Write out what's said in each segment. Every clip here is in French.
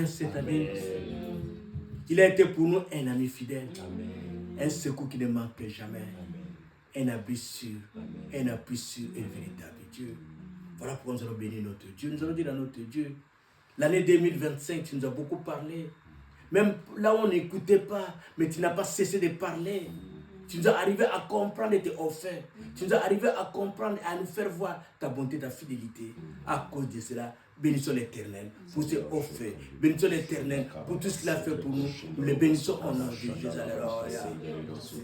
Cette année, il a été pour nous un ami fidèle, un secours qui ne manque jamais, un abri sûr, un appui sûr et véritable Dieu. Voilà pourquoi nous allons bénir notre Dieu. Nous allons dire à notre Dieu, l'année 2025, tu nous as beaucoup parlé. Même là où on n'écoutait pas, mais tu n'as pas cessé de parler. Tu nous as arrivé à comprendre tes offertes. Tu nous as arrivé à comprendre et à nous faire voir ta bonté, ta fidélité. À cause de cela, bénissons l'Éternel pour ses offertes. Bénissons l'Éternel pour tout ce qu'il a fait pour nous. Nous le bénissons au nom de Jésus. Alléluia.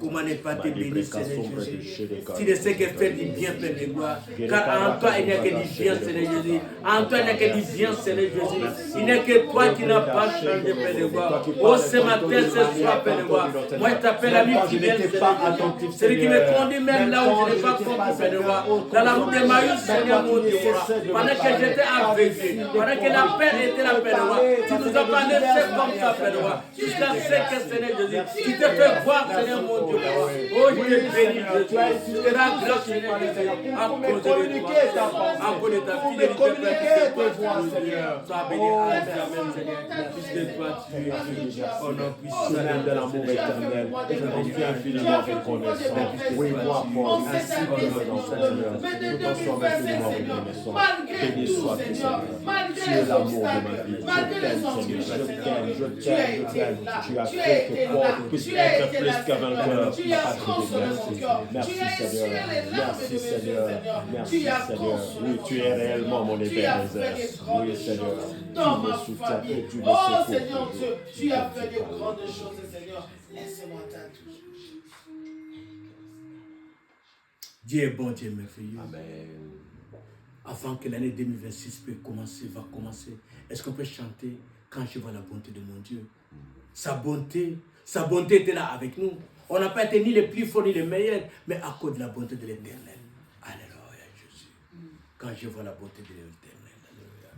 Comment ne pas te bénir, Seigneur Jésus? Tu ne sais que faire du bien, Père de gloire. Car en toi, il n'y a que du bien, Seigneur Jésus. En toi, il n'y a que du bien, Seigneur Jésus. Il n'y a que toi qui n'as pas changé, Père de gloire. Oh, ce matin, ce soir, Père de gloire. Moi, je t'appelle ami fidèle, Seigneur. Celui qui me conduit même là où je n'ai pas compris, Père de gloire. Dans la route de Maïs, Seigneur mon Dieu. Pendant que j'étais aveuglé. Pendant que la paix était la paix de roi, tu nous as pas laissé comme ça, paix de roi. Jusqu'à ce que, Seigneur Jésus, tu te fais voir, Seigneur mon Dieu. Oh, je te bénis, Jésus. Tu te rends grâce, Seigneur Jésus. À cause de toi, à cause de ta fidélité, Seigneur. Sois béni à Amen, Seigneur. Puisque toi, tu es Dieu. Au nom puissant de l'amour éternel, je suis infiniment reconnaissant. Oui, moi, mon ainsi que dans Seigneur. Nous t'en sommes infiniment reconnaissants. Béni sois-tu, Seigneur. Tu es l'amour de ma vie. Je t'aime, Seigneur. Je t'aime. Tu as fait que moi, je puisse être plus qu'un vainqueur. Merci, Seigneur. Merci, Seigneur. Merci, Seigneur. Oui, tu es réellement mon Ébenezer. Oui, Seigneur. Tu me soutiens et tu me secours. Oh, Seigneur Dieu, tu as fait de grandes choses, Seigneur. Laisse-moi t'adorer. Dieu est bon, Dieu est merveilleux. Amen. Avant que l'année 2026 va commencer, est-ce qu'on peut chanter quand je vois la bonté de mon Dieu? Sa bonté était là avec nous. On n'a pas été ni les plus forts ni les meilleurs, mais à cause de la bonté de l'Éternel. Alléluia, Jésus. Quand je vois la bonté de l'Éternel, Alléluia.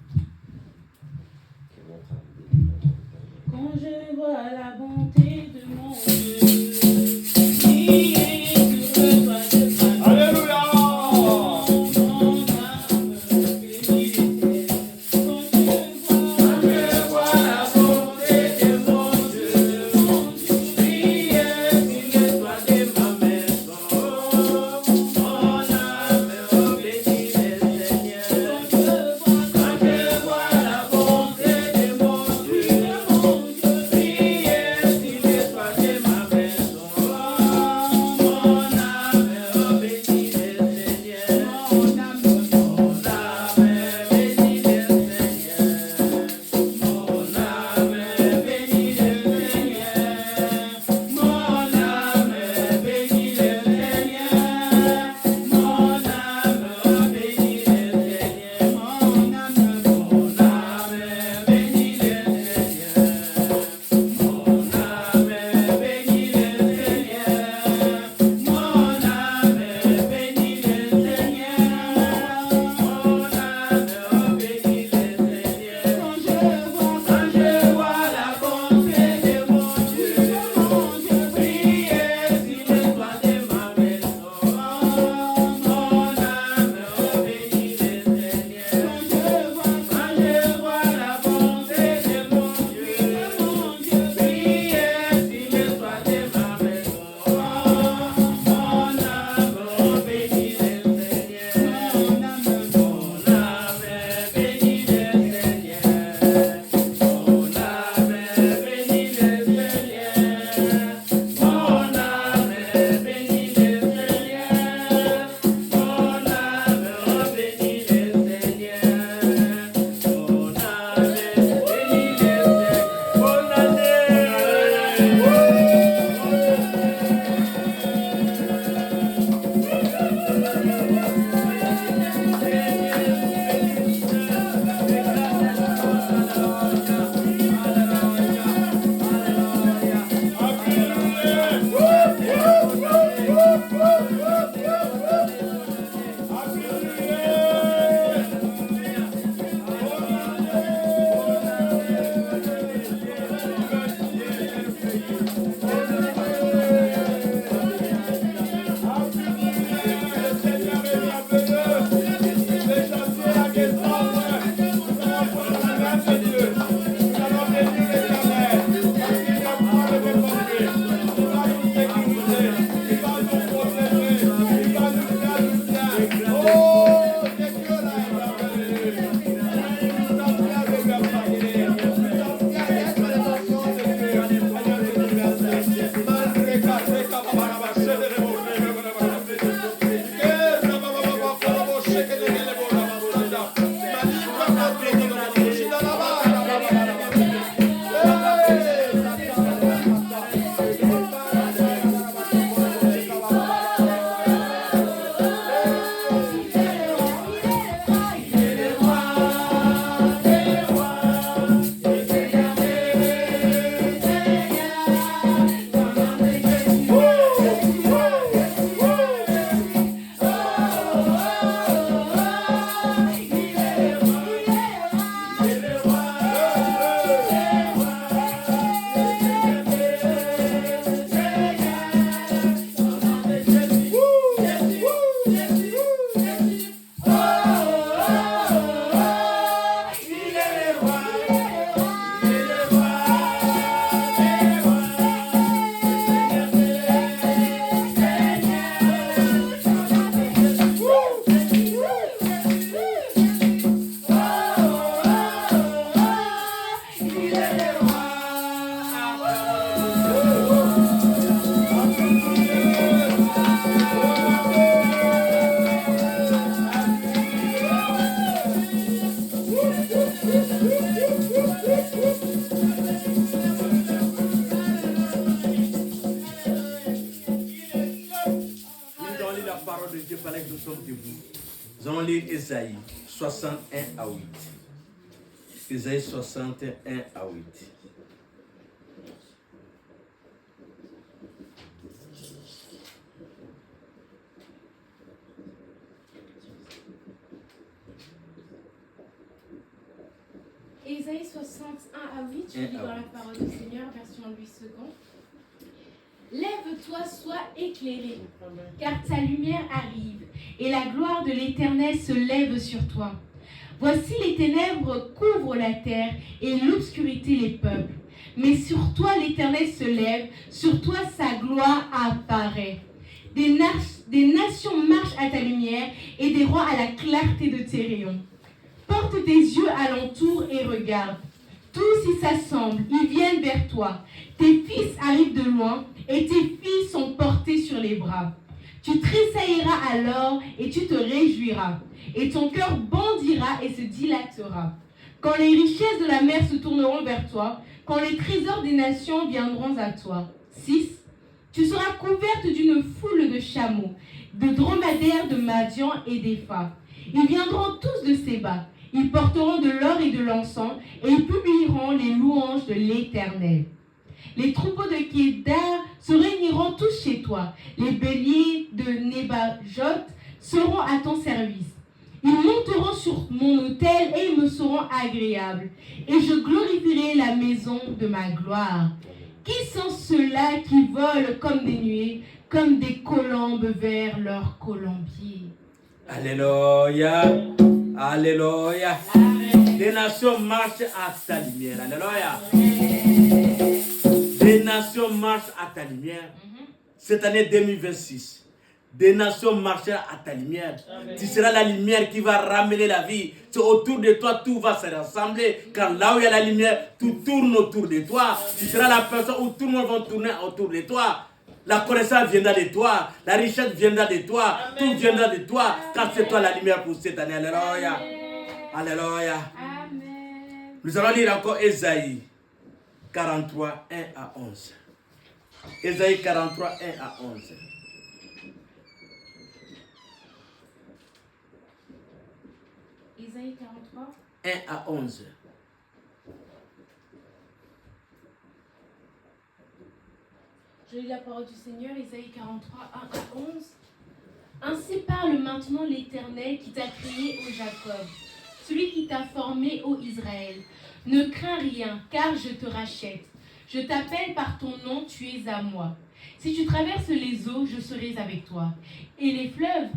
Quand je vois la bonté de mon Dieu, priez sur le toit de ma vie. Alléluia. Amen. parole de Dieu pendant que nous sommes debout. Nous allons lire Ésaïe 61 à 8. Ésaïe 61 à 8. Ésaïe 61 à 8, je lis dans la parole du Seigneur, version 8 secondes. Lève-toi, sois éclairé, car ta lumière arrive, et la gloire de l'Éternel se lève sur toi. Voici les ténèbres couvrent la terre, et l'obscurité les peuples. Mais sur toi l'Éternel se lève, sur toi sa gloire apparaît. Des nations marchent à ta lumière, et des rois à la clarté de tes rayons. Porte tes yeux alentour et regarde. Tous y s'assemblent, ils viennent vers toi. Tes fils arrivent de loin et tes filles sont portées sur les bras. Tu tressailleras alors et tu te réjouiras. Et ton cœur bondira et se dilatera. Quand les richesses de la mer se tourneront vers toi, quand les trésors des nations viendront à toi. 6. Tu seras couverte d'une foule de chameaux, de dromadaires de Madian et d'Épha. Ils viendront tous de Séba. Ils porteront de l'or et de l'encens et ils publieront les louanges de l'Éternel. Les troupeaux de Kédar se réuniront tous chez toi. Les béliers de Nébajot seront à ton service. Ils monteront sur mon autel et ils me seront agréables. Et je glorifierai la maison de ma gloire. Qui sont ceux-là qui volent comme des nuées, comme des colombes vers leur colombier? Alléluia. Alléluia. Les nations marchent à ta lumière. Alléluia. Des nations marchent à ta lumière. Cette année 2026, des nations marcheront à ta lumière. Amen. Tu seras la lumière qui va ramener la vie. C'est autour de toi, tout va se rassembler. Car là où il y a la lumière, tout tourne autour de toi. Amen. Tu seras la personne où tout le monde va tourner autour de toi. La connaissance viendra de toi. La richesse viendra de toi. Amen. Tout viendra de toi. Car c'est toi la lumière pour cette année. Alléluia. Alléluia. Amen. Nous allons lire encore Ésaïe 43, 1 à 11. Ésaïe 43, 1 à 11. Ésaïe 43. 1 à 11. Je lis la parole du Seigneur, Ésaïe 43, 1 à 11. Ainsi parle maintenant l'Éternel qui t'a créé, ô Jacob, celui qui t'a formé, ô Israël. Ne crains rien, car je te rachète. Je t'appelle par ton nom, tu es à moi. Si tu traverses les eaux, je serai avec toi. Et les fleuves,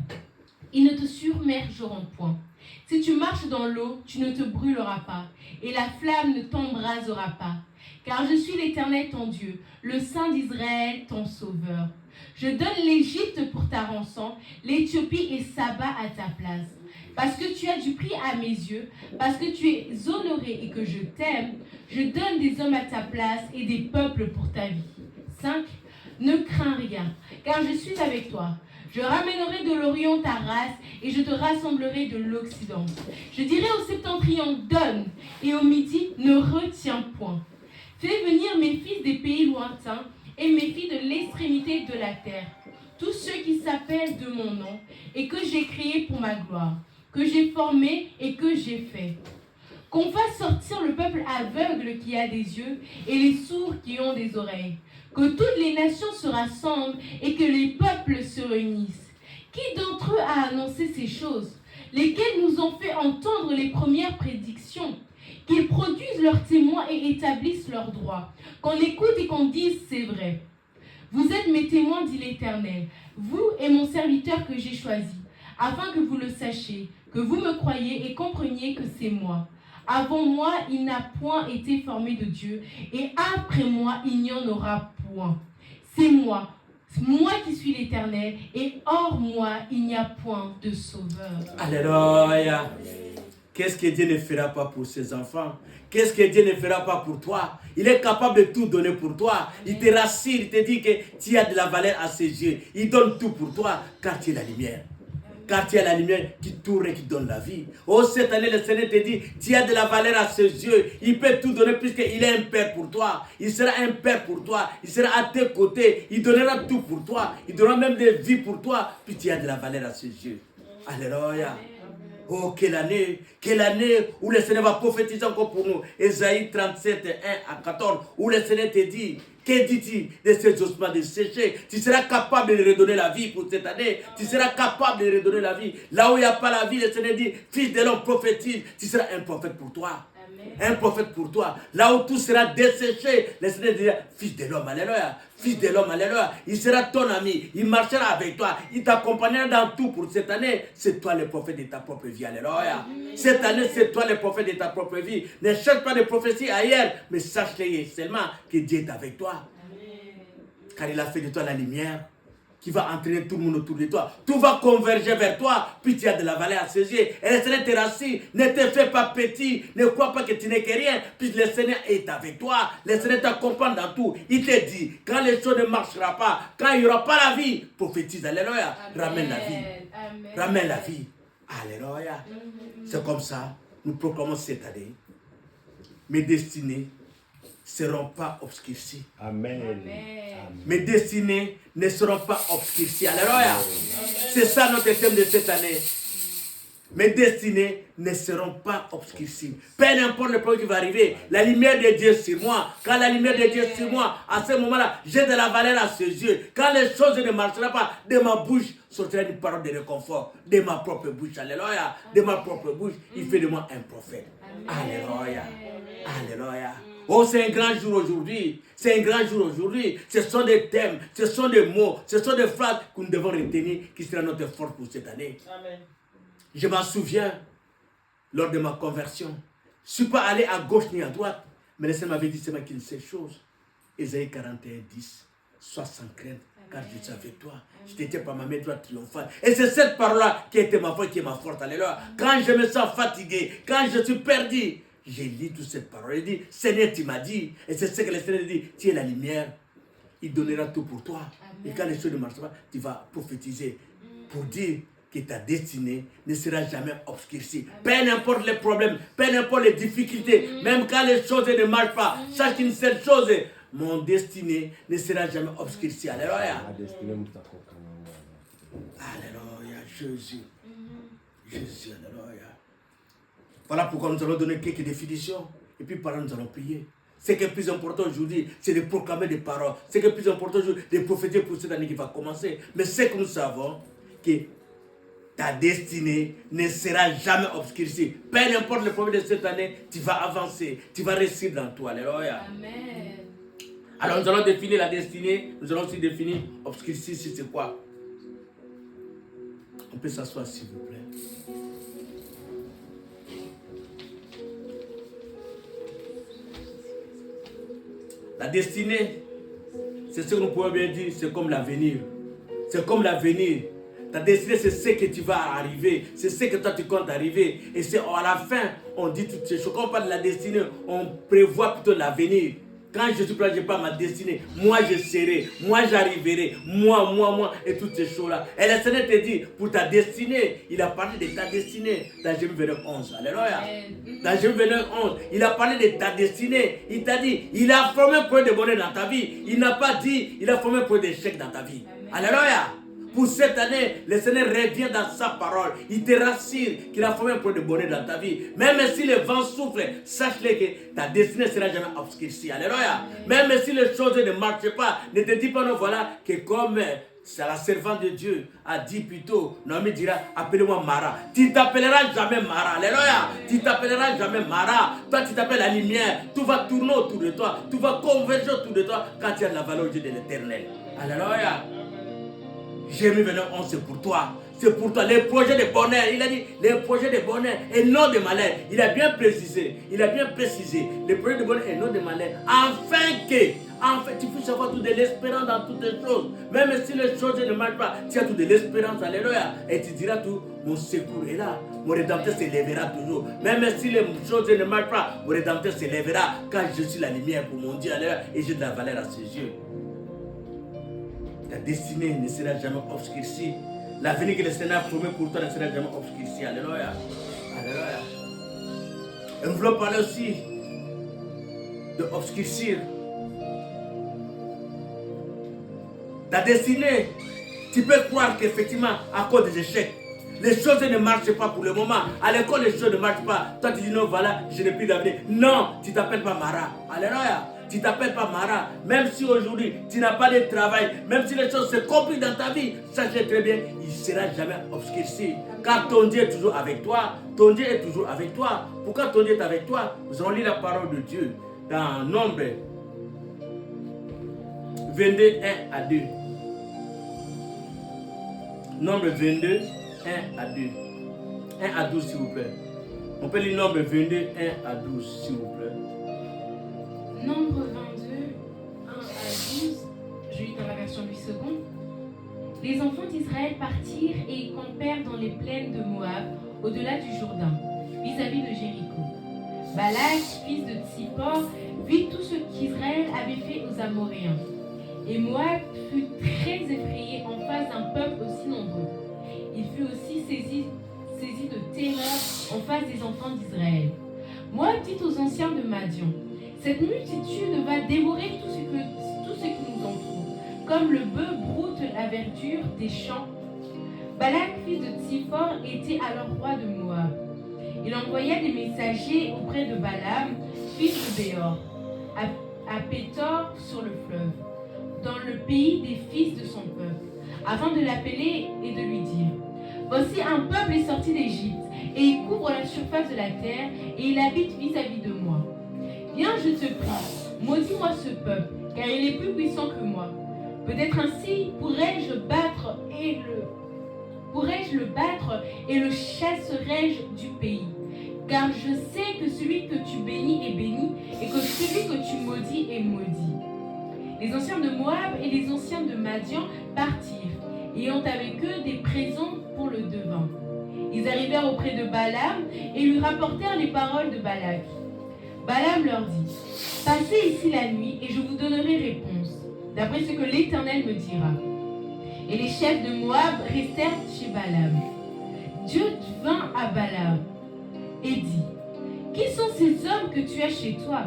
ils ne te submergeront point. Si tu marches dans l'eau, tu ne te brûleras pas, et la flamme ne t'embrasera pas. Car je suis l'Éternel ton Dieu, le Saint d'Israël ton Sauveur. Je donne l'Égypte pour ta rançon, l'Éthiopie et Saba à ta place. Parce que tu as du prix à mes yeux, parce que tu es honoré et que je t'aime, je donne des hommes à ta place et des peuples pour ta vie. 5. Ne crains rien, car je suis avec toi. Je ramènerai de l'Orient ta race et je te rassemblerai de l'Occident. Je dirai au septentrion, donne, et au midi, ne retiens point. Fais venir mes fils des pays lointains et mes filles de l'extrémité de la terre, tous ceux qui s'appellent de mon nom et que j'ai créés pour ma gloire, que j'ai formé et que j'ai fait. Qu'on fasse sortir le peuple aveugle qui a des yeux et les sourds qui ont des oreilles. Que toutes les nations se rassemblent et que les peuples se réunissent. Qui d'entre eux a annoncé ces choses? Lesquels nous ont fait entendre les premières prédictions? Qu'ils produisent leurs témoins et établissent leurs droits. Qu'on écoute et qu'on dise c'est vrai. Vous êtes mes témoins, dit l'Éternel, vous et mon serviteur que j'ai choisi, afin que vous le sachiez, que vous me croyiez et compreniez que c'est moi. Avant moi, il n'a point été formé de Dieu, et après moi, il n'y en aura point. C'est moi qui suis l'Éternel, et hors moi, il n'y a point de sauveur. Alléluia. Qu'est-ce que Dieu ne fera pas pour ses enfants? Qu'est-ce que Dieu ne fera pas pour toi? Il est capable de tout donner pour toi. Il te rassure, il te dit que tu as de la valeur à ses yeux. Il donne tout pour toi, car tu es la lumière. car tu es la lumière qui tourne et qui donne la vie. Oh, cette année, le Seigneur te dit, tu as de la valeur à ses yeux. Il peut tout donner puisqu'il est un Père pour toi. Il sera un Père pour toi. Il sera à tes côtés. Il donnera tout pour toi. Il donnera même des vies pour toi. Puis tu as de la valeur à ses yeux. Alléluia. Oh, quelle année où le Seigneur va prophétiser encore pour nous. Ésaïe 37, 1 à 14, où le Seigneur te dit, que dis-tu de ces ossements desséchés? Tu seras capable de redonner la vie pour cette année. Tu seras capable de redonner la vie. Là où il n'y a pas la vie, le Seigneur dit, fils de l'homme prophétise. Tu seras un prophète pour toi. Un prophète pour toi. Là où tout sera desséché, le Seigneur dira, fils de l'homme, alléluia. Fils de l'homme, alléluia. Il sera ton ami. Il marchera avec toi. Il t'accompagnera dans tout pour cette année. C'est toi le prophète de ta propre vie, alléluia. Cette année, c'est toi le prophète de ta propre vie. Ne cherche pas de prophétie ailleurs, mais sache-le seulement que Dieu est avec toi. Car il a fait de toi la lumière qui va entraîner tout le monde autour de toi. Tout va converger vers toi, puis tu as de la valeur à ses yeux. Et le Seigneur te rassure, ne te fais pas petit, ne crois pas que tu n'es que rien, puis le Seigneur est avec toi. Le Seigneur t'accompagne dans tout. Il te dit, quand les choses ne marcheront pas, quand il n'y aura pas la vie, prophétise, alléluia, ramène la vie. Amen. Ramène la vie. Alléluia. C'est comme ça, nous proclamons cette année. Mes destinées ne seront pas obscurcies. Amen. Mes destinées ne seront pas obscurcies. Alléluia. C'est ça notre thème de cette année. Mes destinées ne seront pas obscurcies. Peu importe le problème qui va arriver, la lumière de Dieu sur moi. Quand la lumière de Dieu sur moi, à ce moment-là, j'ai de la valeur à ses yeux. Quand les choses ne marcheront pas, de ma bouche sortira une parole de réconfort. De ma propre bouche. Alléluia. De ma propre bouche, il fait de moi un prophète. Alléluia. Alléluia. Oh, c'est un grand jour aujourd'hui. C'est un grand jour aujourd'hui. Ce sont des thèmes, ce sont des mots, ce sont des phrases que nous devons retenir qui sera notre force pour cette année. Amen. Je m'en souviens, lors de ma conversion, je ne suis pas allé à gauche ni à droite, mais le Seigneur m'avait dit seulement qu'une seule chose. Ésaïe 41, 10. Sois sans crainte, car je suis avec toi. Je t'étais par ma main droite triomphale. Et c'est cette parole-là qui était ma foi, qui est ma force. Alléluia. Quand je me sens fatigué, quand je suis perdu, j'ai lu toute cette parole. Il dit, Seigneur, tu m'as dit. Et c'est ce que le Seigneur dit, tu es la lumière. Il donnera tout pour toi. Amen. Et quand les choses ne marchent pas, tu vas prophétiser pour dire que ta destinée ne sera jamais obscurcie. Peu importe les problèmes, peu importe les difficultés, même quand les choses ne marchent pas, sache une seule chose, mon destinée ne sera jamais obscurcie. Alléluia. Alléluia, Jésus. Jésus, alléluia. Voilà pourquoi nous allons donner quelques définitions. Et puis par là, nous allons prier. Ce qui est plus important aujourd'hui, c'est de proclamer des paroles. Ce qui est plus important aujourd'hui, de prophétiser pour cette année qui va commencer. Mais ce que nous savons, que ta destinée ne sera jamais obscurcie. Peu importe le problème de cette année, tu vas avancer. Tu vas réussir dans toi. Alléluia. Amen. Alors nous allons définir la destinée. Nous allons aussi définir obscurcie, c'est quoi. On peut s'asseoir s'il vous plaît. La destinée, c'est ce que nous pouvons bien dire, c'est comme l'avenir. C'est comme l'avenir. Ta destinée, c'est ce que tu vas arriver. C'est ce que toi, tu comptes arriver. Et c'est à la fin, on dit toutes ces choses. Quand on parle de la destinée, on prévoit plutôt l'avenir. Quand je suis prêt, je parle de ma destinée. Moi, je serai. Moi, j'arriverai. Moi. Et toutes ces choses-là. Et le Seigneur te dit, pour ta destinée, il a parlé de ta destinée. Dans Jérémie 29, 11. Alléluia. Dans Jérémie 29, 11, il a parlé de ta destinée. Il t'a dit, il a formé un projet de bonheur dans ta vie. Il n'a pas dit, il a formé un projet d'échec dans ta vie. Alléluia. Pour cette année, le Seigneur revient dans sa parole. Il te rassure qu'il a formé un peu de bonheur dans ta vie. Même si le vent souffle, sache-le que ta destinée ne sera jamais obscurcie. Alléluia. Même si les choses ne marchent pas, ne te dis pas non, voilà, que comme c'est la servante de Dieu a dit plutôt, Naomi dira, appelez-moi Mara. Tu ne t'appelleras jamais Mara. Alléluia. Tu ne t'appelleras jamais Mara. Toi, tu t'appelles la lumière. Tout va tourner autour de toi. Tout va converger autour de toi quand tu as de la valeur au Dieu de l'éternel. Alléluia. Jérémie 29, 11, c'est pour toi. C'est pour toi. Les projets de bonheur. Il a dit les projets de bonheur et non de malheur. Il a bien précisé. Les projets de bonheur et non de malheur. Afin que tu puisses avoir tout de l'espérance dans toutes les choses. Même si les choses ne marchent pas, tu as tout de l'espérance. Alléluia. Et tu diras tout, mon secours est là. Mon rédempteur se lèvera toujours. Même si les choses ne marchent pas, mon rédempteur se lèvera. Quand je suis la lumière pour mon Dieu. Alléluia. Et j'ai de la valeur à ses yeux. Ta destinée ne sera jamais obscurcie. L'avenir que le Seigneur a promis pour toi ne sera jamais obscurci. Alléluia. Alléluia. Et nous voulons parler aussi de obscurcir ta destinée. Tu peux croire qu'effectivement, à cause des échecs, les choses ne marchent pas pour le moment. À l'école, les choses ne marchent pas. Toi, tu dis non, voilà, je n'ai plus d'avenir. Non, tu ne t'appelles pas Mara. Alléluia. Tu ne t'appelles pas Mara. Même si aujourd'hui, tu n'as pas de travail, même si les choses se compliquent dans ta vie, sachez très bien, il ne sera jamais obscurci. Car ton Dieu est toujours avec toi. Ton Dieu est toujours avec toi. Pourquoi ton Dieu est avec toi? Nous allons lire la parole de Dieu dans Nombre 22, 1 à 2. Nombre 22, 1 à 2. 1 à 12, s'il vous plaît. On peut lire Nombre 22, 1 à 12, s'il vous plaît. Nombre 22, 1 à 12, je lis dans la version 8 secondes. Les enfants d'Israël partirent et campèrent dans les plaines de Moab, au-delà du Jourdain, vis-à-vis de Jéricho. Balak, fils de Tsippor, vit tout ce qu'Israël avait fait aux Amoréens. Et Moab fut très effrayé en face d'un peuple aussi nombreux. Il fut aussi saisi de terreur en face des enfants d'Israël. Moab dit aux anciens de Madian, « Cette multitude va dévorer tout ce qui nous entoure, comme le bœuf broute la verdure des champs. » Balak, fils de Tsippor, était alors roi de Moab. Il envoya des messagers auprès de Balaam, fils de Béor, à Pétor sur le fleuve, dans le pays des fils de son peuple, afin de l'appeler et de lui dire, « Voici un peuple est sorti d'Égypte, et il couvre la surface de la terre, et il habite vis-à-vis de moi. Viens, je te prie, maudis-moi ce peuple, car il est plus puissant que moi. Peut-être ainsi pourrais-je le battre et le chasserai-je du pays. Car je sais que celui que tu bénis est béni, et que celui que tu maudis est maudit. » Les anciens de Moab et les anciens de Madian partirent, ayant avec eux des présents pour le devin. Ils arrivèrent auprès de Balaam et lui rapportèrent les paroles de Balak. Balaam leur dit, « Passez ici la nuit et je vous donnerai réponse, d'après ce que l'Éternel me dira. » Et les chefs de Moab restèrent chez Balaam. Dieu vint à Balaam et dit, « Qui sont ces hommes que tu as chez toi ?»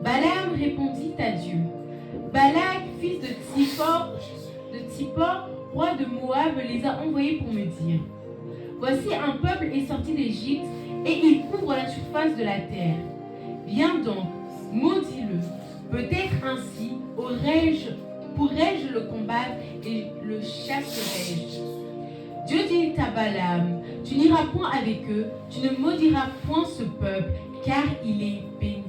Balaam répondit à Dieu, « Balak, fils de Tsippor, roi de Moab, les a envoyés pour me dire, « Voici un peuple est sorti d'Égypte et il couvre la surface de la terre. Viens donc, maudis-le. Peut-être ainsi pourrais-je le combattre et le chasserai-je. » Dieu dit à Balaam, « Tu n'iras point avec eux, tu ne maudiras point ce peuple, car il est béni. »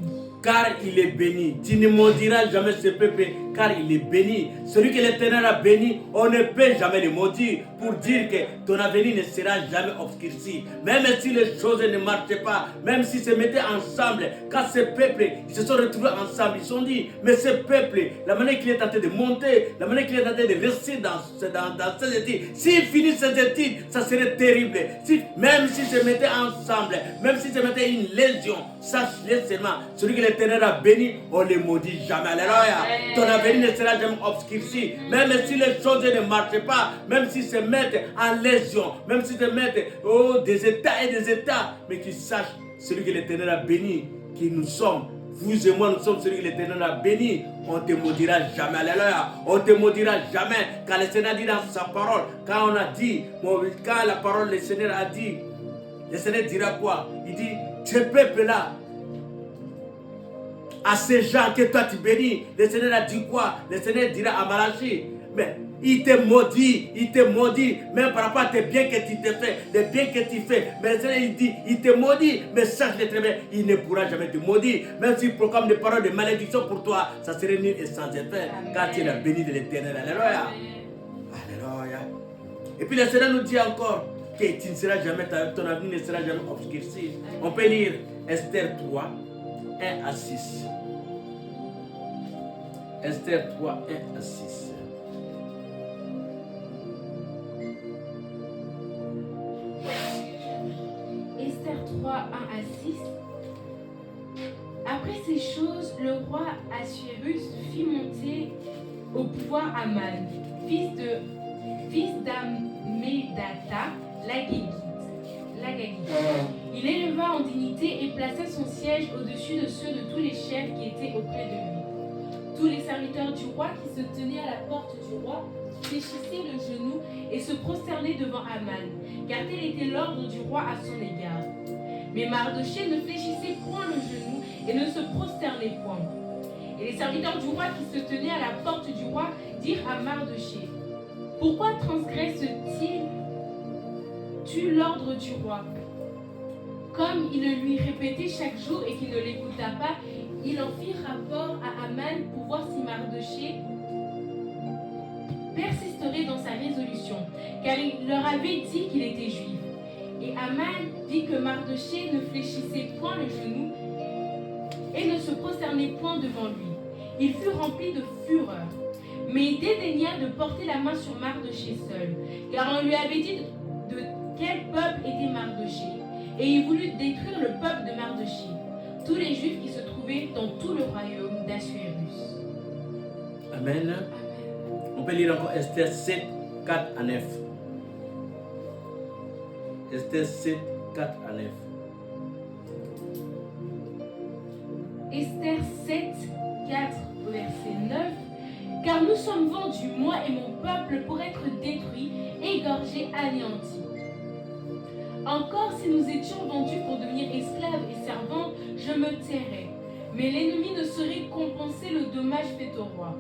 Car il est béni. Tu ne maudiras jamais ce peuple, car il est béni. Celui que l'Éternel a béni, on ne peut jamais le maudire, pour dire que ton avenir ne sera jamais obscurci. Même si les choses ne marchaient pas, même s'ils se mettaient ensemble, quand ce peuple, ils se sont retrouvés ensemble, ils se sont dit, mais ce peuple, la manière qu'il est en train de monter, la manière qu'il est en train de rester dans ses études, s'il finit ses études, ça serait terrible. Même s'ils se mettaient ensemble, même s'ils se mettaient une légion, sache-le seulement, celui que l'Éternel a béni, on ne le maudit jamais. Alléluia. Ton avenir ne sera jamais obscurci. Même si les choses ne marchent pas, même s'ils se mettent en légion, même s'ils se mettent des états et des états, mais qu'ils sachent celui que l'Éternel a béni, qui nous sommes. Vous et moi, nous sommes celui que l'Éternel a béni. On ne te maudira jamais. Alléluia. On ne te maudira jamais. Quand le Seigneur dit dans sa parole, quand on a dit, quand la parole, le Seigneur a dit, le Seigneur dira quoi? Il dit, ce peuple-là, à ces gens que toi tu bénis, le Seigneur a dit quoi? Le Seigneur dira à Malachi, mais il te maudit, même par rapport à tes biens que tu te fais, les biens que tu fais. Mais le Seigneur il dit, il te maudit, mais sache-le très bien, il ne pourra jamais te maudire. Même s'il proclame des paroles de malédiction pour toi, ça serait nul et sans effet, car tu es la bénie de l'Éternel. Alléluia. Alléluia. Et puis le Seigneur nous dit encore que tu ne seras jamais, ton avenir ne sera jamais obscurci. On peut lire Esther 3, 1 à 6. Esther 3, 1 à 6. Esther 3, 1 à 6. Après ces choses, le roi Assuérus fit monter au pouvoir Aman, fils d'Ammédatha, Hamédata l'Agagite. Il éleva en dignité et plaça son siège au-dessus de ceux de tous les chefs qui étaient auprès de lui. Tous les serviteurs du roi qui se tenaient à la porte du roi fléchissaient le genou et se prosternaient devant Aman, car tel était l'ordre du roi à son égard. Mais Mardochée ne fléchissait point le genou et ne se prosternait point. Et les serviteurs du roi qui se tenaient à la porte du roi dirent à Mardochée: pourquoi transgresse-t-il l'ordre du roi? Comme il le lui répétait chaque jour et qu'il ne l'écouta pas, il en fit rapport à Aman pour voir si Mardochée persisterait dans sa résolution, car il leur avait dit qu'il était juif. Et Aman vit que Mardochée ne fléchissait point le genou et ne se prosternait point devant lui. Il fut rempli de fureur, mais il dédaigna de porter la main sur Mardochée seul, car on lui avait dit de quel peuple était Mardochée, et il voulut détruire le peuple de Mardochée, tous les Juifs qui se trouvaient dans tout le royaume d'Assuérus. Amen. On peut lire encore Esther 7, 4 à 9. Esther 7, 4 à 9. Esther 7, 4, verset 9. Car nous sommes vendus, moi et mon peuple, pour être détruits, égorgés, anéantis. Encore si nous étions vendus pour devenir esclaves et servants, je me tairais. Mais l'ennemi ne saurait compenser le dommage fait au roi.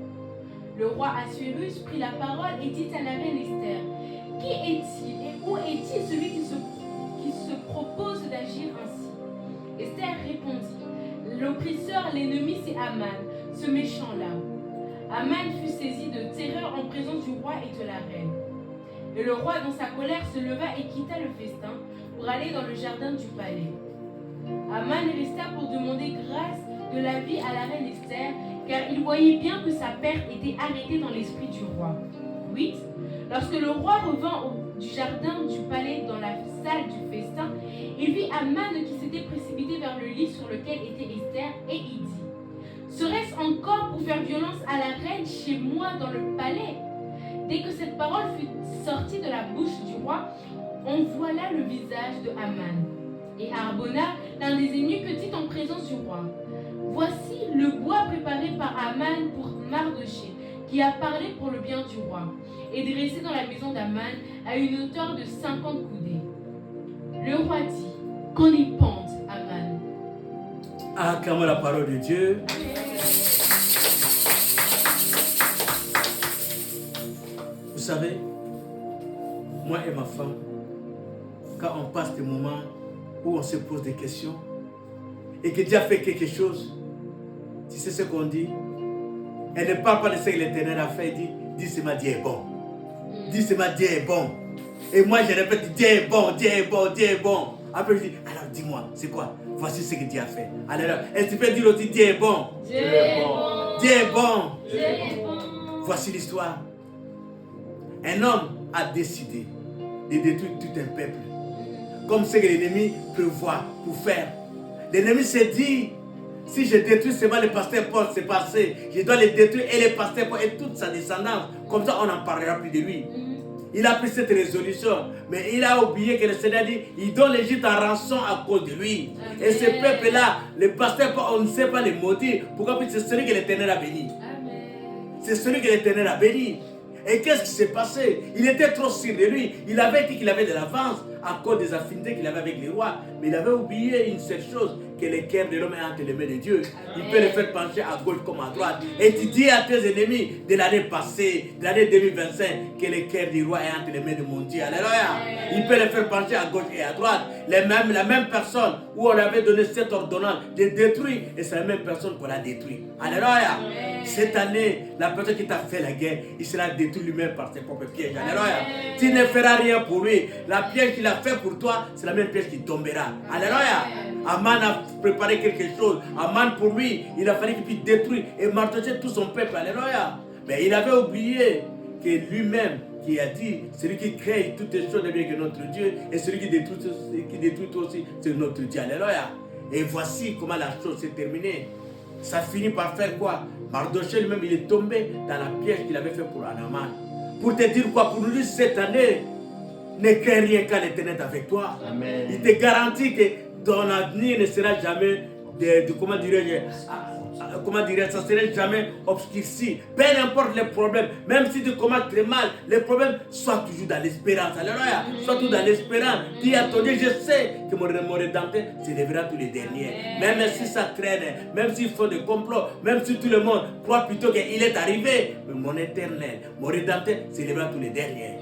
Le roi Assuérus prit la parole et dit à la reine Esther: qui est-il et où est-il celui qui se propose d'agir ainsi? Esther répondit: l'oppresseur, l'ennemi, c'est Aman, ce méchant-là. Aman fut saisi de terreur en présence du roi et de la reine. Et le roi, dans sa colère, se leva et quitta le festin pour aller dans le jardin du palais. Aman resta pour demander grâce de la vie à la reine Esther, car il voyait bien que sa perte était arrêtée dans l'esprit du roi. 8. Lorsque le roi revint du jardin du palais dans la salle du festin, il vit Aman qui s'était précipité vers le lit sur lequel était Esther, et il dit: serait-ce encore pour faire violence à la reine chez moi dans le palais? Dès que cette parole fut sortie de la bouche du roi, on voila le visage de Aman. Et Harbona, l'un des eunuques, dit en présence du roi: voici le bois préparé par Aman pour Mardochée, qui a parlé pour le bien du roi, et dressé dans la maison d'Aman à une hauteur de 50 coudées. Le roi dit: qu'on y pende Aman. Acclamons la parole de Dieu. Vous savez, moi et ma femme, quand on passe des moments où on se pose des questions et que Dieu a fait quelque chose, tu sais ce qu'on dit? Elle ne parle pas de ce que l'Éternel a fait, elle dit: dis seulement Dieu est bon. Dis seulement Dieu est bon. Et moi je répète: Dieu est bon, Dieu est bon, Dieu est bon. Après je dis: alors dis-moi, c'est quoi? Voici ce que Dieu a fait. Alors, est-ce que tu peux dire aussi: Dieu est bon? Dieu est bon. Dieu est bon. Dieu est bon. Voici l'histoire. Un homme a décidé de détruire tout un peuple, comme ce que l'ennemi prévoit pour faire. L'ennemi s'est dit: si je détruis seulement le pasteur Paul, c'est passé. Je dois le détruire et le pasteur Paul et toute sa descendance. Comme ça, on n'en parlera plus de lui. Il a pris cette résolution, mais il a oublié que le Seigneur dit: il donne l'Égypte en rançon à cause de lui. Amen. Et ce peuple-là, le pasteur Paul, on ne sait pas les maudire. Pourquoi? Parce que c'est celui que l'Éternel a béni. C'est celui que l'Éternel a béni. Et qu'est-ce qui s'est passé? Il était trop sûr de lui. Il avait dit qu'il avait de l'avance à cause des affinités qu'il avait avec les rois. Mais il avait oublié une seule chose, que le cœur de l'homme est entre les mains de Dieu. Il peut le faire pencher à gauche comme à droite. Et tu dis à tes ennemis de l'année passée, de l'année 2025, que le cœur du roi est entre les mains de mon Dieu. Alléluia. Il peut le faire pencher à gauche et à droite. La même personne où on avait donné cette ordonnance de détruire, et c'est la même personne qu'on a détruit. Alléluia. Cette année, la personne qui t'a fait la guerre, il sera détruit lui-même par ses propres pièges. Alléluia. Tu ne feras rien pour lui. La piège qu'il a fait pour toi, c'est la même piège qui tombera. Alléluia. Aman a préparé quelque chose. Aman, pour lui, il a fallu qu'il puisse détruire et martyrer tout son peuple. Alléluia. Mais il avait oublié que lui-même, qui a dit: celui qui crée toutes les choses n'est bien que notre Dieu, et celui qui détruit tout aussi, c'est notre Dieu. Alléluia. Et voici comment la chose s'est terminée. Ça finit par faire quoi? Mardochée lui-même, il est tombé dans la piège qu'il avait fait pour Aman. Pour te dire quoi? Pour lui, cette année, Ne crains rien car l'Éternel est avec toi. Amen. Il te garantit que ton avenir ne sera jamais comment dirais-je, ça ne serait jamais obscurci. Peu importe les problèmes, même si tu commences très mal, les problèmes, sois toujours dans l'espérance. Alléluia. Sois toujours dans l'espérance. Dis à ton Dieu, je sais que mon Rédempteur se lèvera tous les derniers. Même si ça traîne, même s'il faut des complots, même si tout le monde croit plutôt qu'il est arrivé, mais mon Éternel, mon Rédempteur se lèvera tous les derniers.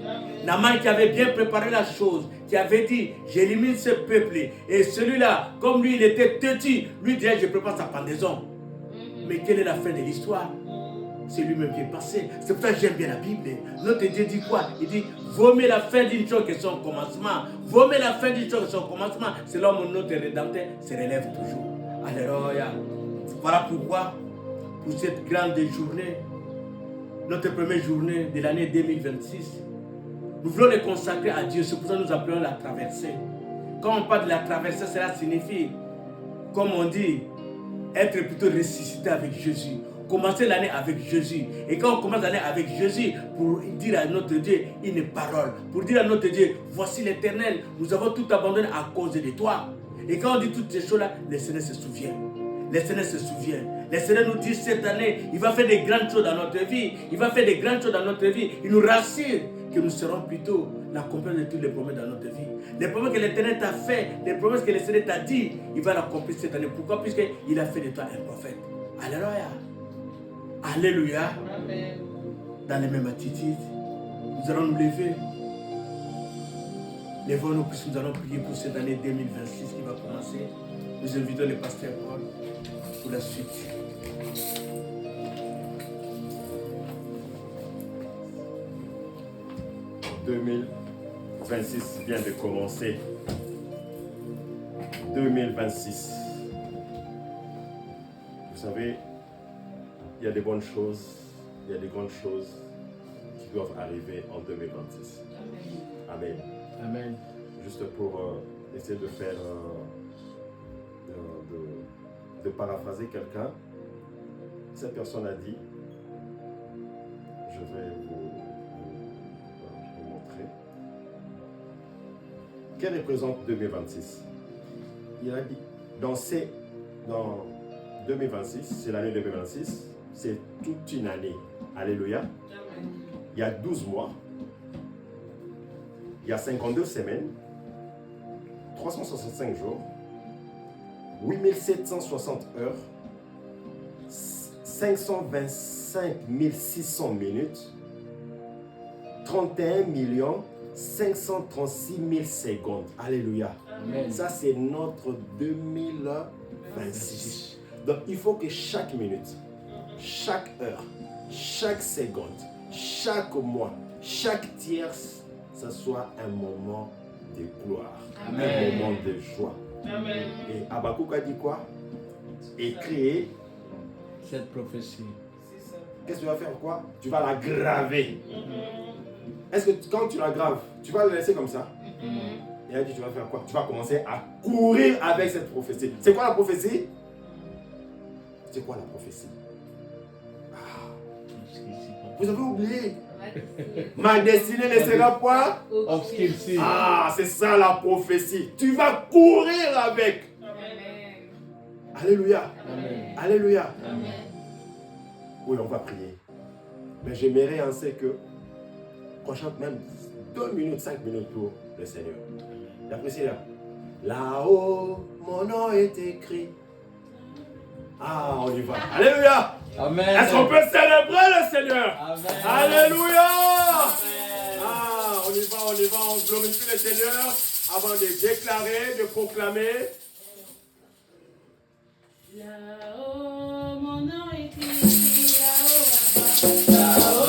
Naaman qui avait bien préparé la chose, qui avait dit, j'élimine ce peuple. Et celui-là, comme lui, il était têtu, lui disait, je prépare sa pendaison. Mais quelle est la fin de l'histoire? C'est lui-même qui est passé. C'est pour ça que j'aime bien la Bible. Notre Dieu dit quoi? Il dit, vaut mieux la fin d'une chose que son commencement. Vaut mieux la fin d'une chose que son commencement. C'est là où notre Rédempteur se relève toujours. Alléluia. Voilà pourquoi, pour cette grande journée, notre première journée de l'année 2026, nous voulons les consacrer à Dieu. C'est pour ça que nous appelons la traversée. Quand on parle de la traversée, cela signifie, comme on dit, être plutôt ressuscité avec Jésus. Commencer l'année avec Jésus. Et quand on commence l'année avec Jésus, pour dire à notre Dieu une parole, pour dire à notre Dieu, voici l'Éternel, nous avons tout abandonné à cause de toi. Et quand on dit toutes ces choses-là, le Seigneur se souvient. Le Seigneur se souvient. Le Seigneur nous dit cette année, il va faire des grandes choses dans notre vie. Il va faire des grandes choses dans notre vie. Il nous rassure que nous serons plutôt l'accomplir de toutes les promesses dans notre vie. Les promesses que l'Éternel t'a fait, les promesses que le Seigneur t'a dit, il va l'accomplir cette année. Pourquoi? Puisqu'il a fait de toi un prophète. Alléluia. Alléluia. Amen. Dans les mêmes attitudes, nous allons nous lever. Levons-nous puisque nous allons prier pour cette année 2026 qui va commencer. Nous invitons le pasteur Paul pour la suite. « 2026 vient de commencer. 2026. Vous savez, il y a des bonnes choses, il y a des grandes choses qui doivent arriver en 2026. Amen. Amen. Juste pour essayer de faire, de paraphraser quelqu'un, cette personne a dit, je vais vous montrer, qu'elle représente 2026. Il a dit, dans 2026, c'est l'année 2026, c'est toute une année. Alléluia. Il y a 12 mois, il y a 52 semaines, 365 jours, 8760 heures, 525 600 minutes, 31 536 000 secondes. Alléluia. Amen. Ça, c'est notre 2026. Donc, il faut que chaque minute, chaque heure, chaque seconde, chaque mois, chaque tierce, ce soit un moment de gloire, Amen. un moment de joie. Amen. Et Habakkuk a dit quoi? Écrire. Cette prophétie. C'est ça. Qu'est-ce que tu vas faire quoi? Tu vas la graver. Est-ce que quand tu la graves, tu vas la laisser comme ça? Et elle dit, tu vas faire quoi? Tu vas commencer à courir avec cette prophétie. C'est quoi la prophétie? C'est quoi la prophétie? Vous avez oublié? Ma destinée ne sera pas obscurcie. Ah, c'est ça la prophétie. Tu vas courir avec. Amen. Alléluia. Amen. Alléluia. Amen. Oui, on va prier. Mais j'aimerais en ce que qu'on chante même 2 minutes, 5 minutes pour le Seigneur. Et après, c'est là. Là-haut, mon nom est écrit. Ah, on y va. Alléluia. Amen. Est-ce qu'on peut célébrer le Seigneur? Amen. Alléluia. Ah, on y va, on glorifie le Seigneur avant de déclarer, de proclamer. Là-haut, mon nom est écrit, là-haut, là-bas. Oh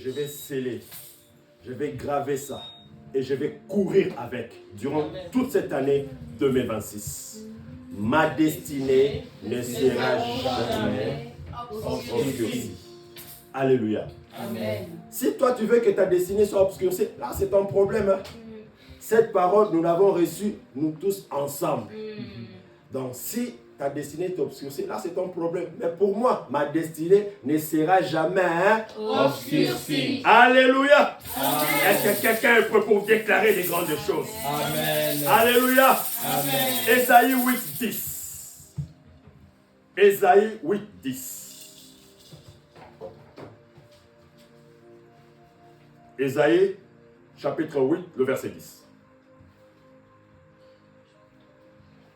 je vais sceller, je vais graver ça et je vais courir avec durant toute cette année 2026. Ma destinée ne sera jamais obscurcie. Alléluia. Amen. Si toi tu veux que ta destinée soit obscurcie, là c'est ton problème. Hein? Cette parole, nous l'avons reçue, nous tous ensemble. Donc si ta destinée est obscurcie, là c'est ton problème. Mais pour moi, ma destinée ne sera jamais Obscurcie. Alléluia. Est-ce que quelqu'un est prêt pour déclarer les grandes choses? Amen. Alléluia. Amen. Ésaïe 8:10. Ésaïe 8:10. Ésaïe chapitre 8, le verset 10.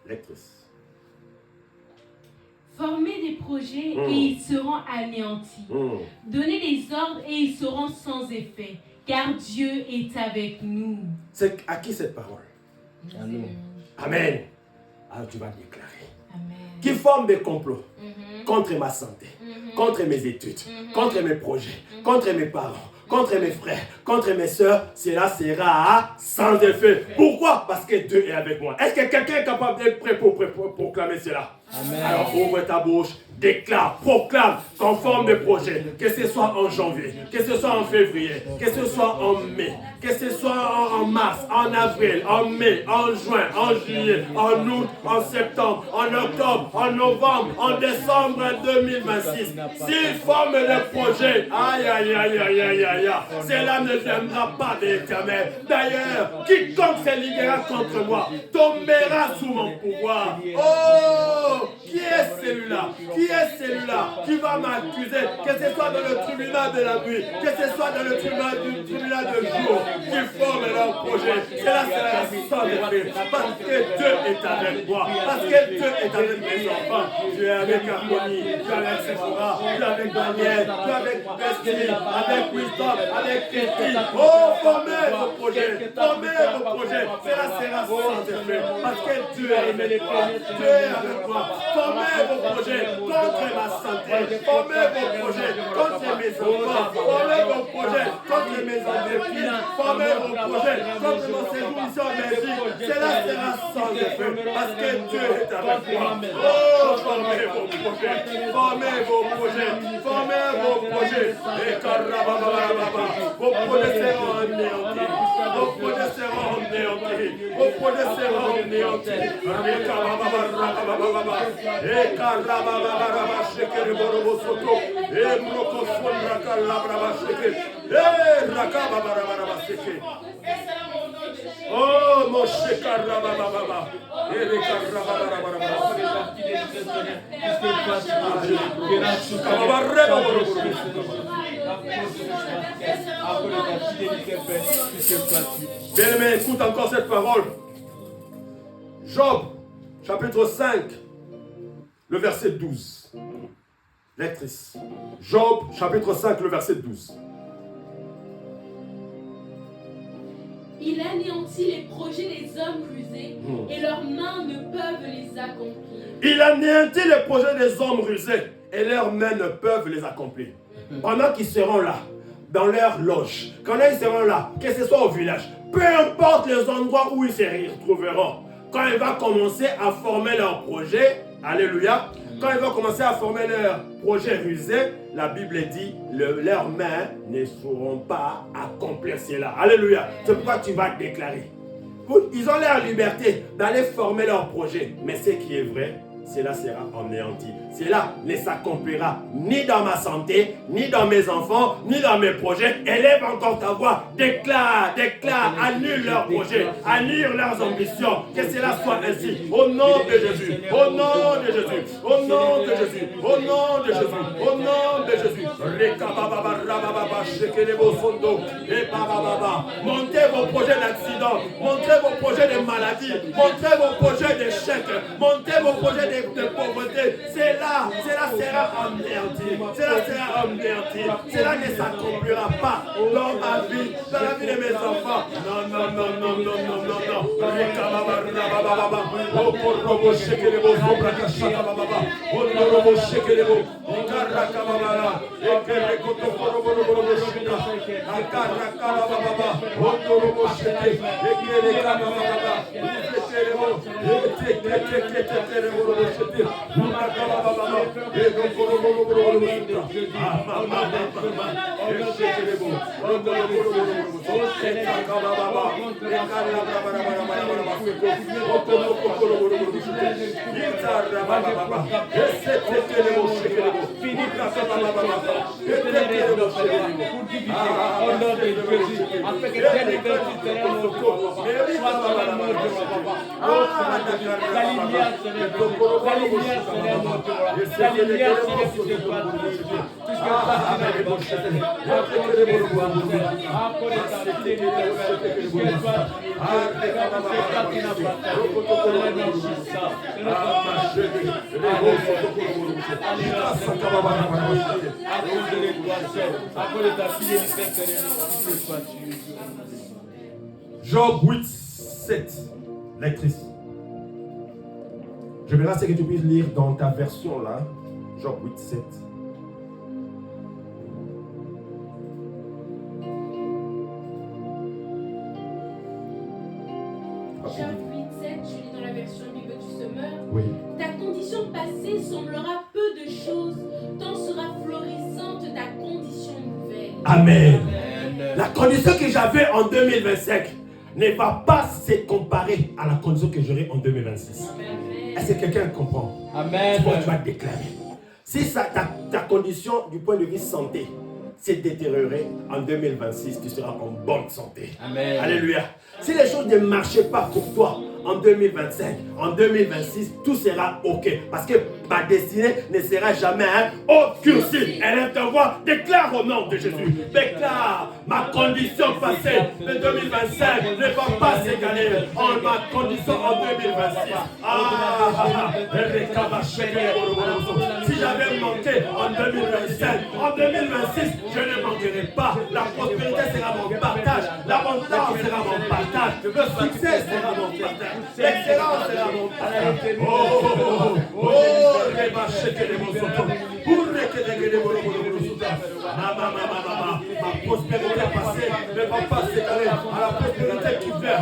Lectrice. Formez des projets et ils seront anéantis. Donnez des ordres et ils seront sans effet. Car Dieu est avec nous. C'est à qui cette parole? À nous. Amen. Alors tu vas déclarer. Amen. Qui forme des complots contre ma santé, contre mes études, contre mes projets, contre mes parents, contre mes frères, contre mes soeurs, cela sera sans effet. Pourquoi? Parce que Dieu est avec moi. Est-ce que quelqu'un est capable d'être prêt pour proclamer cela? Amen. Alors ouvre ta bouche, déclare, proclame qu'on forme des projets, que ce soit en janvier, que ce soit en février, que ce soit en mai, que ce soit en mars, en avril, en mai, en juin, en juillet, en août, en septembre, en octobre, en novembre, en décembre 2026. S'ils forment le projet, aïe aïe aïe aïe aïe aïe, cela ne viendra pas de l'Éternel. D'ailleurs, quiconque se liguera contre moi tombera sous mon pouvoir. Oh! Qui est celui-là? Qui est celui-là qui va m'accuser? Que ce soit dans le tribunal de la nuit, que ce soit dans le tribunal de jour, qui forment leur projet. Cela sera sans effet. Parce que Dieu est avec moi. Parce que Dieu est avec mes enfants. Dieu est avec Harmonie, Dieu est avec Sephora, Dieu est avec Daniel, Dieu est avec Destiny, avec Wisdom, avec Christine. Oh, formez vos projets. Formez vos projets. Cela sera sans effet. Parce que Dieu est avec moi. Dieu est avec moi. Formez vos projets contre ma santé. Formez vos projets contre mes enfants. Formez vos projets contre mes entreprises. Formez vos projets contre mon séjour en Belgique. Cela sera sans effet parce que Dieu est avec moi. Oh, formez vos projets. Formez vos projets. Formez vos projets. Et carababababa. Vos projets seront anéantis. Vos projets seront anéantis. Vos projets seront anéantis. Et carababababa. Et carababababa shekere borobo soto. Et broko sondra calabraba shekere. Et rakababababa shekere. Oh, mon shekarabababa. Et les carababababa. Bien-aimé, écoute encore cette parole. Job, chapitre 5, le verset 12. Lectrice. Job, chapitre 5, le verset 12. Il anéantit les projets des hommes rusés et leurs mains ne peuvent les accomplir. Il anéantit les projets des hommes rusés et leurs mains ne peuvent les accomplir. Pendant qu'ils seront là, dans leur loge, quand ils seront là, que ce soit au village, peu importe les endroits où ils se retrouveront, quand ils vont commencer à former leur projet, alléluia, quand ils vont commencer à former leur projet rusé, la Bible dit, leurs mains ne sauront pas accomplir cela. Alléluia. C'est pourquoi tu vas déclarer. Ils ont leur liberté d'aller former leur projet. Mais ce qui est vrai, cela sera anéanti. Cela ne s'accomplira ni dans ma santé, ni dans mes enfants, ni dans mes projets. Élève encore ta voix. Déclare, annule leurs projets, annule leurs ambitions. Que cela soit ainsi. Au nom de Jésus, au nom de Jésus, au nom de Jésus, au nom de Jésus, au nom de Jésus. Montez vos projets d'accident, montez vos projets de maladie, montez vos projets d'échec, montez vos projets de pauvreté. Cela sera anéanti. Cela sera anéanti. Cela ne s'accomplira pas dans ma vie, dans la vie de mes enfants. Non, non, non, non, non, non, non, non. Job 8, 7, lectrice. Je verrai ce que tu puisses lire dans ta version là. Job 8, 7. Job 8, 7, je lis dans la version Bible du Semeur. Oui. Ta condition passée semblera peu de choses, tant sera florissante ta condition nouvelle. Amen. La condition que j'avais en 2025 ne va pas se comparer à la condition que j'aurai en 2026. Est-ce que quelqu'un comprend? Amen. Tu vas déclarer. Si ta condition du point de vue santé s'est détériorée en 2026, tu seras en bonne santé. Amen. Alléluia. Si les choses ne marchaient pas pour toi en 2025, en 2026, tout sera OK. Parce que ma destinée ne sera jamais obscurcie. Elle te voit, déclare au nom de Jésus. Déclare, ma condition passée de 2025 ne va pas s'égaler en ma condition en 2026. Si j'avais manqué en 2025, en 2026, je ne manquerai pas. La prospérité sera mon partage. L'abondance sera mon partage. Le succès sera mon partage. L'excellence sera mon partage. Ma prospérité passée ne va pas s'égaler à la prospérité qui vient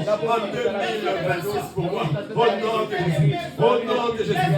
en 2026 pour moi. Au nom de Jésus. Au nom de Jésus.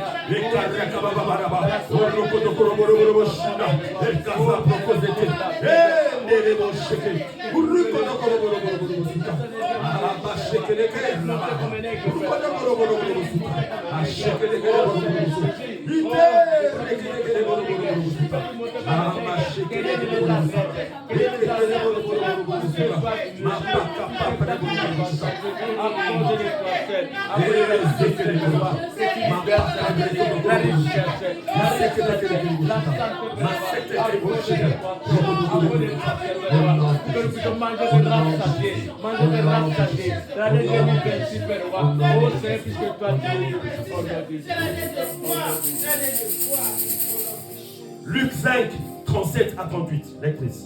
Luc 5, 37 à 38, lectrice.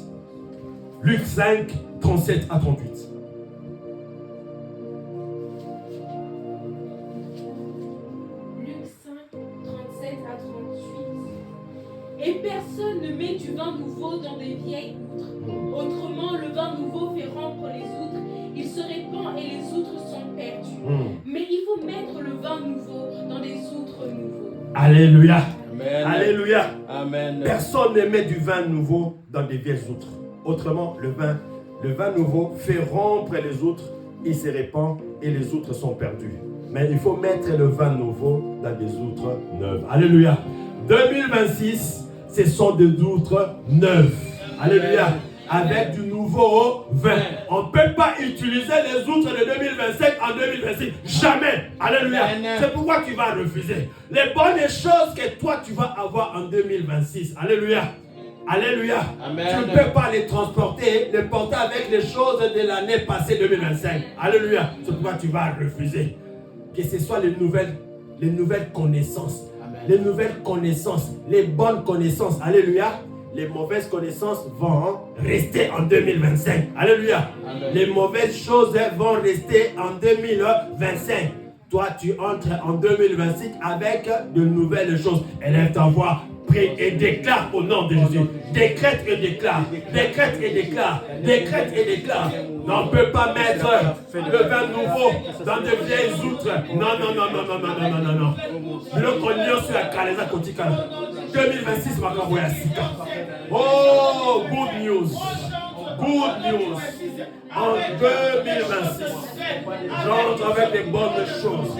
Luc 5, 37 à 38. Luc 5, 37 à 38. Et personne ne met du vin nouveau dans des vieilles outres. Autrement, le vin nouveau fait rompre les outres, il se répand et les outres sont perdues. Mais il faut mettre le vin nouveau dans des outres nouveaux. Alléluia. Amen. Alléluia. Amen. Personne ne met du vin nouveau dans des vieilles outres. Autrement, le vin nouveau fait rompre les outres, il se répand et les outres sont perdues. Mais il faut mettre le vin nouveau dans des outres neuves. Alléluia. 2026, ce sont des outres neuves. Alléluia. Avec du nouveau vin. On ne peut pas utiliser les outres de 2025 en 2026. Jamais. Alléluia. C'est pourquoi tu vas refuser. Les bonnes choses que toi tu vas avoir en 2026. Alléluia. Alléluia. Amen. Tu ne peux pas les transporter, les porter avec les choses de l'année passée 2025. Alléluia. C'est pourquoi tu vas refuser. Que ce soit les nouvelles connaissances. Amen. Les nouvelles connaissances, les bonnes connaissances. Alléluia. Les mauvaises connaissances vont rester en 2025. Alléluia. Amen. Les mauvaises choses vont rester en 2025. Toi, tu entres en 2026 avec de nouvelles choses. Élève ta voix. Prie et déclare au nom de Jésus. Décrète et déclare. Décrète et déclare. Décrète et déclare. On ne peut pas mettre le vin nouveau dans de vieilles outres. Non, non, non, non, non, non, non, non, non. Le cognon sur la Kaleza Kotikala. 2026, Makamboya Sika. Oh, good news. Good news. En 2026, j'entre avec des bonnes choses.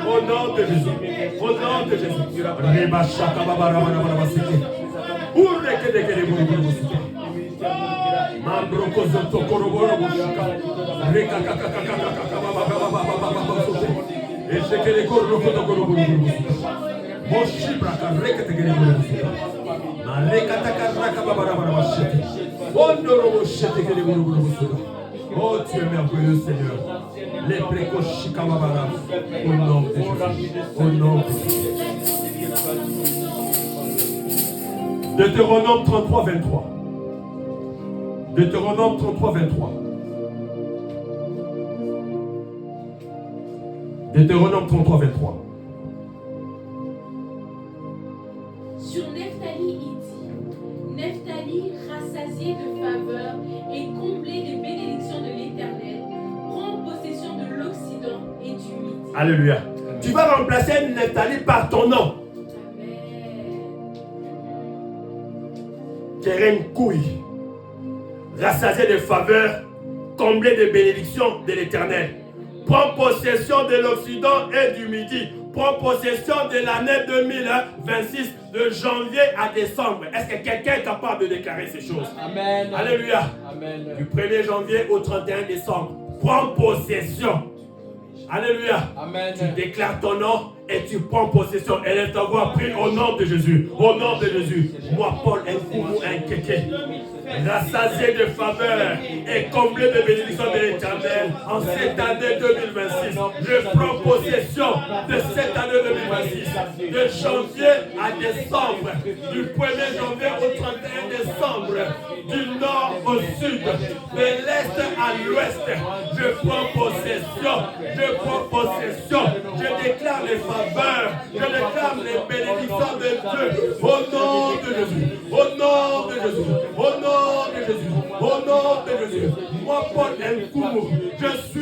Au nom de Jésus. Au nom de Jésus. Reba Shaka Baba Rama Rama Sike. Ureke de Kere Buru Buru Sike. Mambroko Zoto Koroboro Bushika. Reka Kaka Kaka Kaka Baba Baba Baba Baba Sote. Esheke de Koroko de Koroboro Sike. Moshi Braka Reka de Kere Buru Sike. Mareka Taka Raka Baba Rama Rama Sike. Ondorobo Shete Kere Buru Buru Sike. Oh, tu es merveilleux, Seigneur. Les précoches Kamabara. Au nom de Jésus. Au nom de Jésus. Deutéronome 33, 23. Deutéronome 33, 23. Deutéronome 33, 23. Sur Nephtali, il dit, Nephtali, rassasié de faveur et comblé de bénédictions de l'Éternel, prend possession de l'Occident et du Midi. Alléluia. Tu vas remplacer Nephtali par ton nom. Keren Kouy, rassasié de faveur, comblé de bénédictions de l'Éternel. Prends possession de l'Occident et du Midi. Prends possession de l'année 2026, de janvier à décembre. Est-ce que quelqu'un est capable de déclarer ces choses? Amen. Alléluia. Amen. Du 1er janvier au 31 décembre. Prends possession. Alléluia. Amen. Tu déclares ton nom et tu prends possession. Élève ta voix, prie au nom de Jésus. Au nom de Jésus. Moi, Paul, un koumou, un kéké. Rassasié de faveur et comblé de bénédictions de l'Éternel en cette année 2026. Je prends possession de cette année 2026, de janvier à décembre, du 1er janvier au 31 décembre, du nord au sud, de l'est à l'ouest. Je prends possession, je prends possession, je déclare les faveurs, je déclare les bénédictions de Dieu au nom de Jésus, au nom de Jésus, au nom de Jésus, au nom de Jésus. Moi, Paul Nkoumou, je suis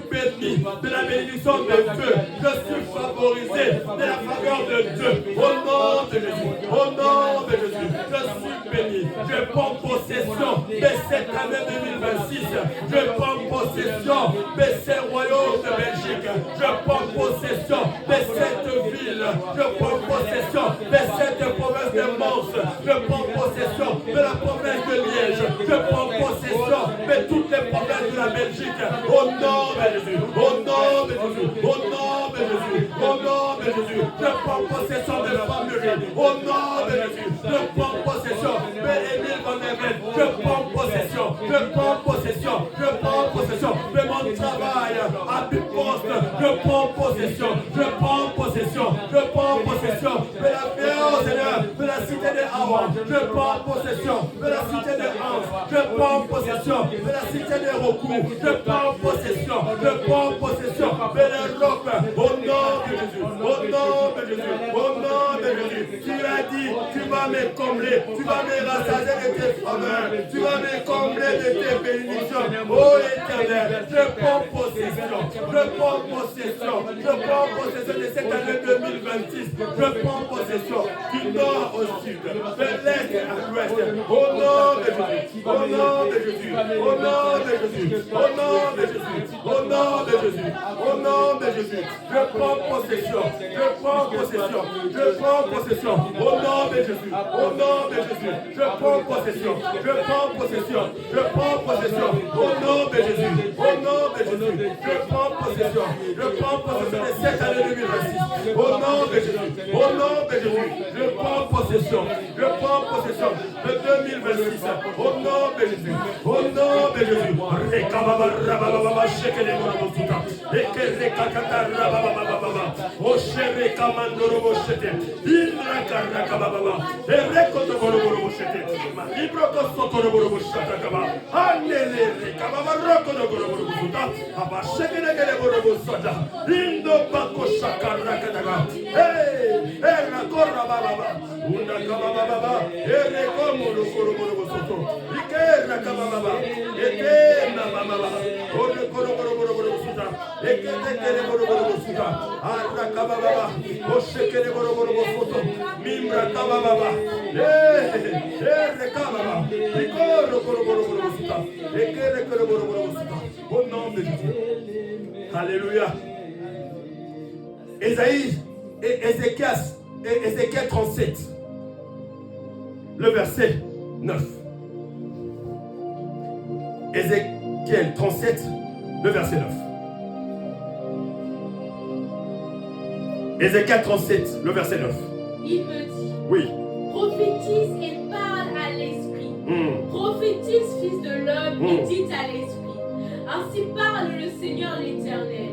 béni de la bénédiction de Dieu. Je suis favorisé de la faveur de Dieu. Au nom de Jésus, au nom de Jésus, je suis béni. Je prends possession de cette année 2026. Je prends possession de ces royaumes de Belgique. Je prends possession de cette ville. Je prends possession de cette province de Mons. Je prends possession de la province de Liège. Je prends possession de toutes les provinces de la Belgique. Au nom de Jésus. Au nom de Jésus. Au nom de Jésus. Au nom de Jésus. Je prends possession de la famille. Au nom de Jésus. Je prends possession de Émile Van Even. Je prends possession. Je prends possession. Je prends possession de mon travail à Bipost. Je prends possession. Je prends possession. Je prends possession de la vie, Seigneur, de la cité de Hawa. Je prends possession de la cité de Hans. Je prends possession de la cité de Roku. Je prends possession. Je prends possession de l'Europe. Au nom de Jésus. Au nom de Jésus. Au nom de Jésus. Tu as dit, tu vas me combler. Tu vas me rassasier de tes faveurs. Tu vas me combler de tes bénédictions. Oh Éternel, je prends possession. Je prends possession. Je prends possession de cette année 2026. Je prends possession du nord au sud, de l'est à l'ouest. Au nom de Jésus. Au nom de Jésus. Au nom de Jésus. Au nom de Jésus. Au nom de Jésus. Au nom de Jésus. Je prends possession. Je prends possession. Je prends possession. Au nom de Jésus. Au nom de Jésus. Je prends possession. Je prends possession. Je prends possession. Au nom de Jésus. Au nom de Jésus. Je prends possession. Je prends possession de cette année 2026. Au nom de Jésus. Au nom de Jésus. Je prends possession. Je prends possession de 2026. Au nom de Jésus. Au nom de Jésus. Hey, Au nom de Jésus. Alléluia. Ézéchiel 37, le verset 9. Ézéchiel 37, le verset 9. Ézéchiel 37, le verset 9. Il me dit, Oui. prophétise et parle à l'esprit. Prophétise, fils de l'homme, et dis à l'esprit. Ainsi parle le Seigneur l'Éternel.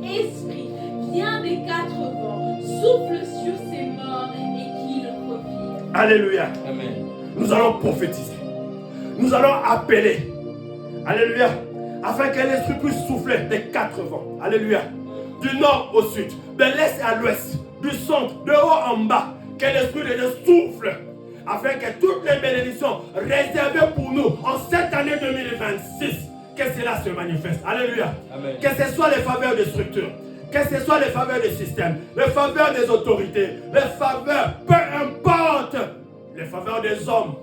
Esprit, viens des quatre vents, souffle sur ces morts et qu'ils reviennent. Alléluia. Amen. Nous allons prophétiser. Nous allons appeler. Alléluia. Afin que l'esprit puisse souffler des quatre vents. Alléluia. Du nord au sud, de l'est à l'ouest, du centre, de haut en bas. Que l'esprit de Dieu souffle. Afin que toutes les bénédictions réservées pour nous en cette année 2026, que cela se manifeste. Alléluia. Amen. Que ce soit les faveurs des structures, que ce soit les faveurs des systèmes, les faveurs des autorités, les faveurs, peu importe, les faveurs des hommes,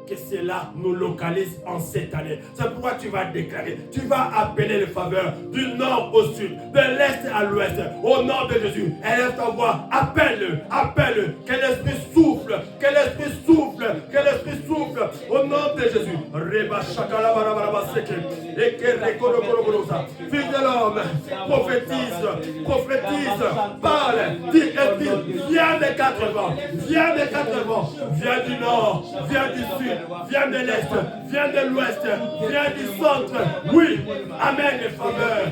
que cela nous localise en cette année. C'est pourquoi tu vas déclarer, tu vas appeler les faveurs du nord au sud, de l'est à l'ouest, au nom de Jésus. Élève ta voix, appelle-le, appelle-le, que l'esprit souffle, que l'esprit souffle, que l'esprit souffle, au nom de Jésus. Fils de l'homme, prophétise, prophétise, parle, dis et dis, viens des quatre vents, viens des quatre vents, viens du nord, viens du sud, viens de l'est, viens de l'ouest, viens du centre. Oui, amen les faveurs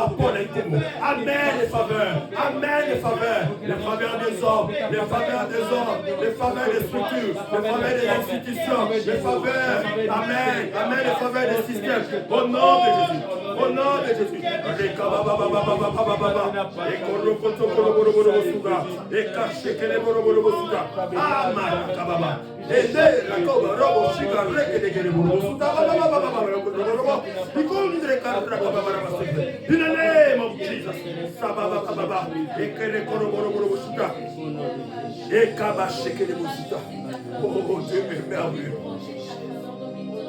à Paul et Koumou. Amen les faveurs, les faveurs des hommes, les faveurs des hommes, les faveurs des structures, les faveurs des institutions, les faveurs, amen, les faveurs des systèmes. Au nom de Jésus, au nom de Jésus. In the name of Jesus. Oh Dieu est merveilleux.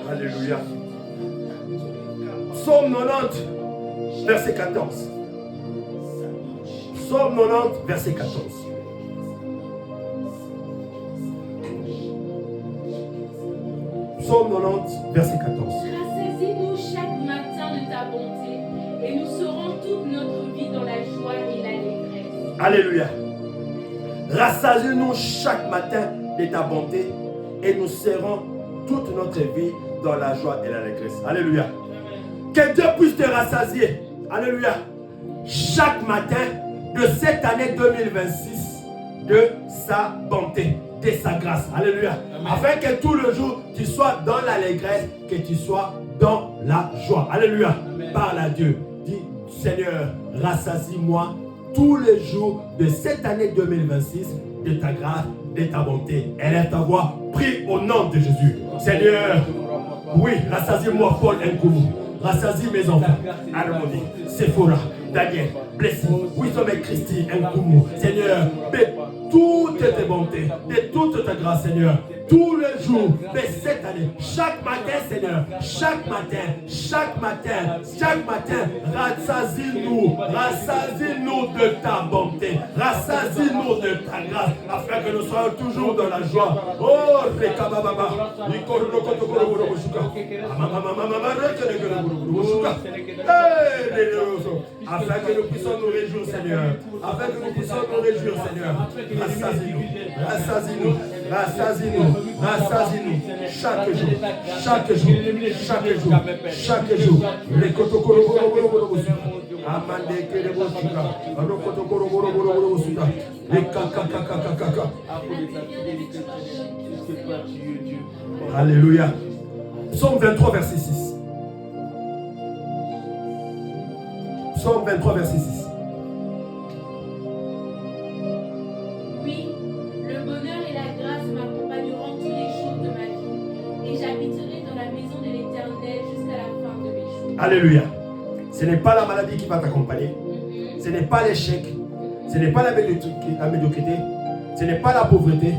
Alléluia. Psaume 90, verset 14. Psaume 90, verset 14. Psaume 90, verset 14. Rassasie-nous chaque matin de ta bonté, et nous serons toute notre vie dans la joie et l'allégresse. Alléluia. Rassasie-nous chaque matin de ta bonté, et nous serons toute notre vie dans la joie et l'allégresse. Alléluia. Que Dieu puisse te rassasier. Alléluia. Chaque matin de cette année 2026, de sa bonté, de sa grâce. Alléluia. Amen. Afin que tout le jour, tu sois dans l'allégresse, que tu sois dans la joie. Alléluia. Amen. Parle à Dieu. Dis, Seigneur, rassasie-moi tous les jours de cette année 2026, de ta grâce, de ta bonté. Élève ta voix. Prie au nom de Jésus. Seigneur, oui, rassasie-moi Paul Nkoumou. Rassasie mes enfants. Harmonie, Sephora, Daniel, Blessing, Wisdom et Christy Nkoumou. Seigneur, paie toutes tes bontés, de toute ta grâce, Seigneur. Tous les jours de cette année, chaque matin, Seigneur, chaque matin, rassasie-nous de ta bonté, rassasie-nous de ta grâce, afin que nous soyons toujours dans la joie. Oh, Rekababa, afin que nous puissions nous réjouir, Seigneur, afin que nous puissions nous réjouir, Seigneur, rassasie-nous, rassasie-nous, rassasie-nous, chaque jour, les kotokoro, amande kerebosuka, rokotokoro, les kakakakakaka. Alléluia. Psaume 23, verset 6. Psaume 23, verset 6. Oui, Alléluia. Ce n'est pas la maladie qui va t'accompagner. Ce n'est pas l'échec. Ce n'est pas la médiocrité. Ce n'est pas la pauvreté.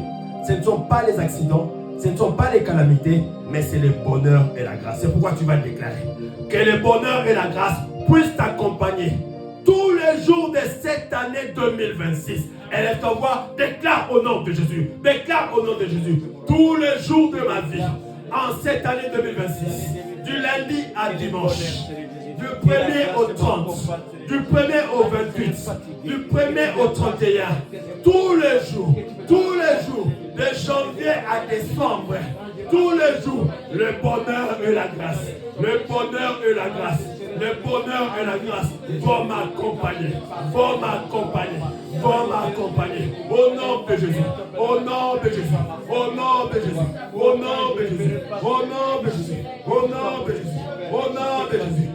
Ce ne sont pas les accidents. Ce ne sont pas les calamités. Mais c'est le bonheur et la grâce. C'est pourquoi tu vas déclarer que le bonheur et la grâce puissent t'accompagner tous les jours de cette année 2026. Et lève ta voix, déclare au nom de Jésus. Déclare au nom de Jésus. Tous les jours de ma vie, en cette année 2026, du lundi à dimanche, du 1er au 30, du 1er au 28, du 1er au 31, tous les jours, de janvier à décembre, tous les jours, le bonheur et la grâce, le bonheur et la grâce, le bonheur et la grâce vont m'accompagner, vont m'accompagner, vont m'accompagner. Au nom de Jésus, au nom de Jésus, au nom de Jésus, au nom de Jésus, au nom de Jésus, au nom de Jésus, au nom de Jésus.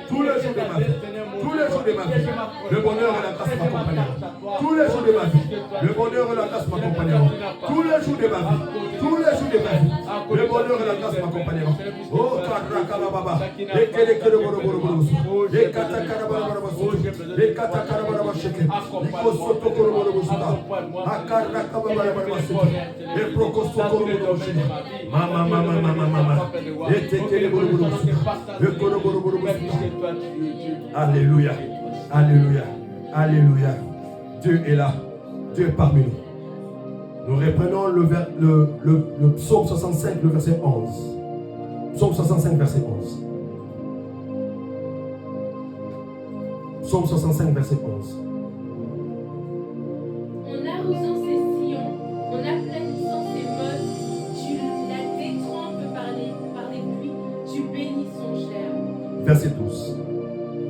Tous les jours de ma vie, tous les jours de ma vie, le bonheur et la grâce m'accompagneront. Tous les jours de ma vie, le bonheur et la grâce m'accompagneront. Tous les jours de ma vie, tous les jours de ma vie, le bonheur et la grâce m'accompagneront. Oh, Karakababa, les Kerekoroboroboros, les Katakarabarabaraboros, les Katakarabarabasheke, les Kosotokoroboros, Akarakabarabarabaraboros, les Prokosokoroboros, Mama, les Tekereboros, les Koroboroboros. Alléluia, alléluia, alléluia. Dieu est là, Dieu est parmi nous. Nous reprenons le psaume 65, le verset 11. Psaume 65, verset 11. Psaume 65, verset 11. En arrosant ses sillons, en aplanissant ses mottes, tu la détrempes par les pluies, tu bénis son germe. Verset 12.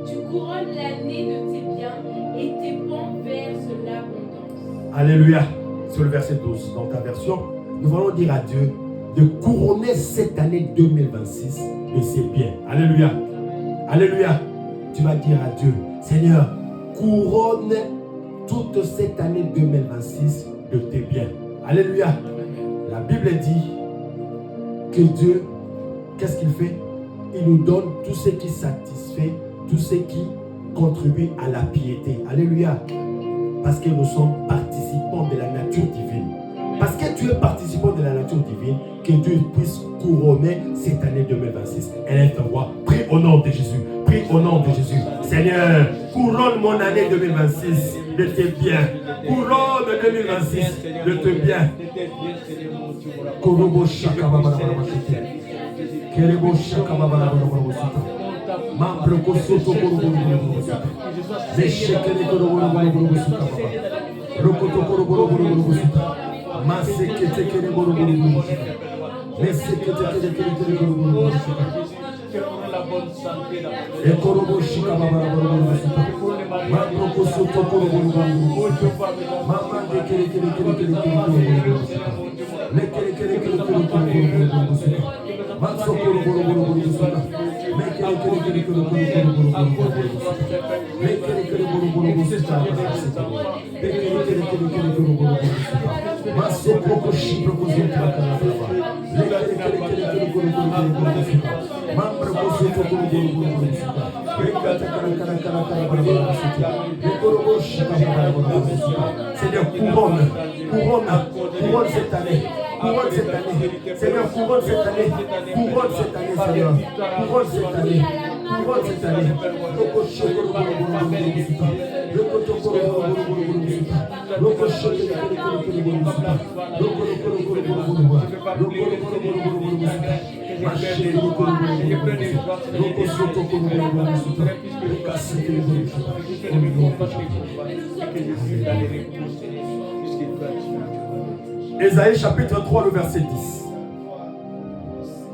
Tu couronnes l'année de tes biens et tes pans versent l'abondance. Alléluia. Sur le verset 12, dans ta version, nous allons dire à Dieu de couronner cette année 2026 de ses biens. Alléluia. Alléluia. Tu vas dire à Dieu, Seigneur, couronne toute cette année 2026 de tes biens. Alléluia. La Bible dit que Dieu, qu'est-ce qu'il fait? Il nous donne tout ce qui satisfait, tout ce qui contribue à la piété. Alléluia. Parce que nous sommes participants de la nature divine. Parce que tu es participant de la nature divine, que Dieu puisse couronner cette année 2026. Élève ta voix, prie au nom de Jésus. Prie au nom de Jésus. Seigneur, couronne mon année 2026 de tes biens. Couronne 2026 de tes biens. Korobo shaka baba baba shaka. Kerebo shaka baba baba shaka. Mambre kosoto korobo baba shaka. Meshekere korobo baba shaka baba. Rokoto korobo baba shaka. Masekete kere korobo baba shaka. Mesekete kere korobo baba shaka. E korobo shika baba baba shaka. Mambre kosoto korobo baba shaka. Mama de kere baba shaka. Lekere kere baba shaka. Manso korobo baba shaka. Mekere kere baba shaka. Mekere kere baba shaka. Mekere kere baba shaka. Maso koko shibro kozoto baba. Lekere kere baba shaka. Mambre kosoto korobo baba shaka. Rekata kara baba shaka. Lekorobo shika baba shaka. Seigneur, couronne cette année. Couronne cette année. Seigneur, couronne cette année. Couronne cette année, Seigneur. Couronne cette année. Couronne cette année. Loko shokoro baba shaka. Loko tokoro baba shaka. Loko shokoro baba shaka. Loko Ésaïe chapitre 3, le verset 10.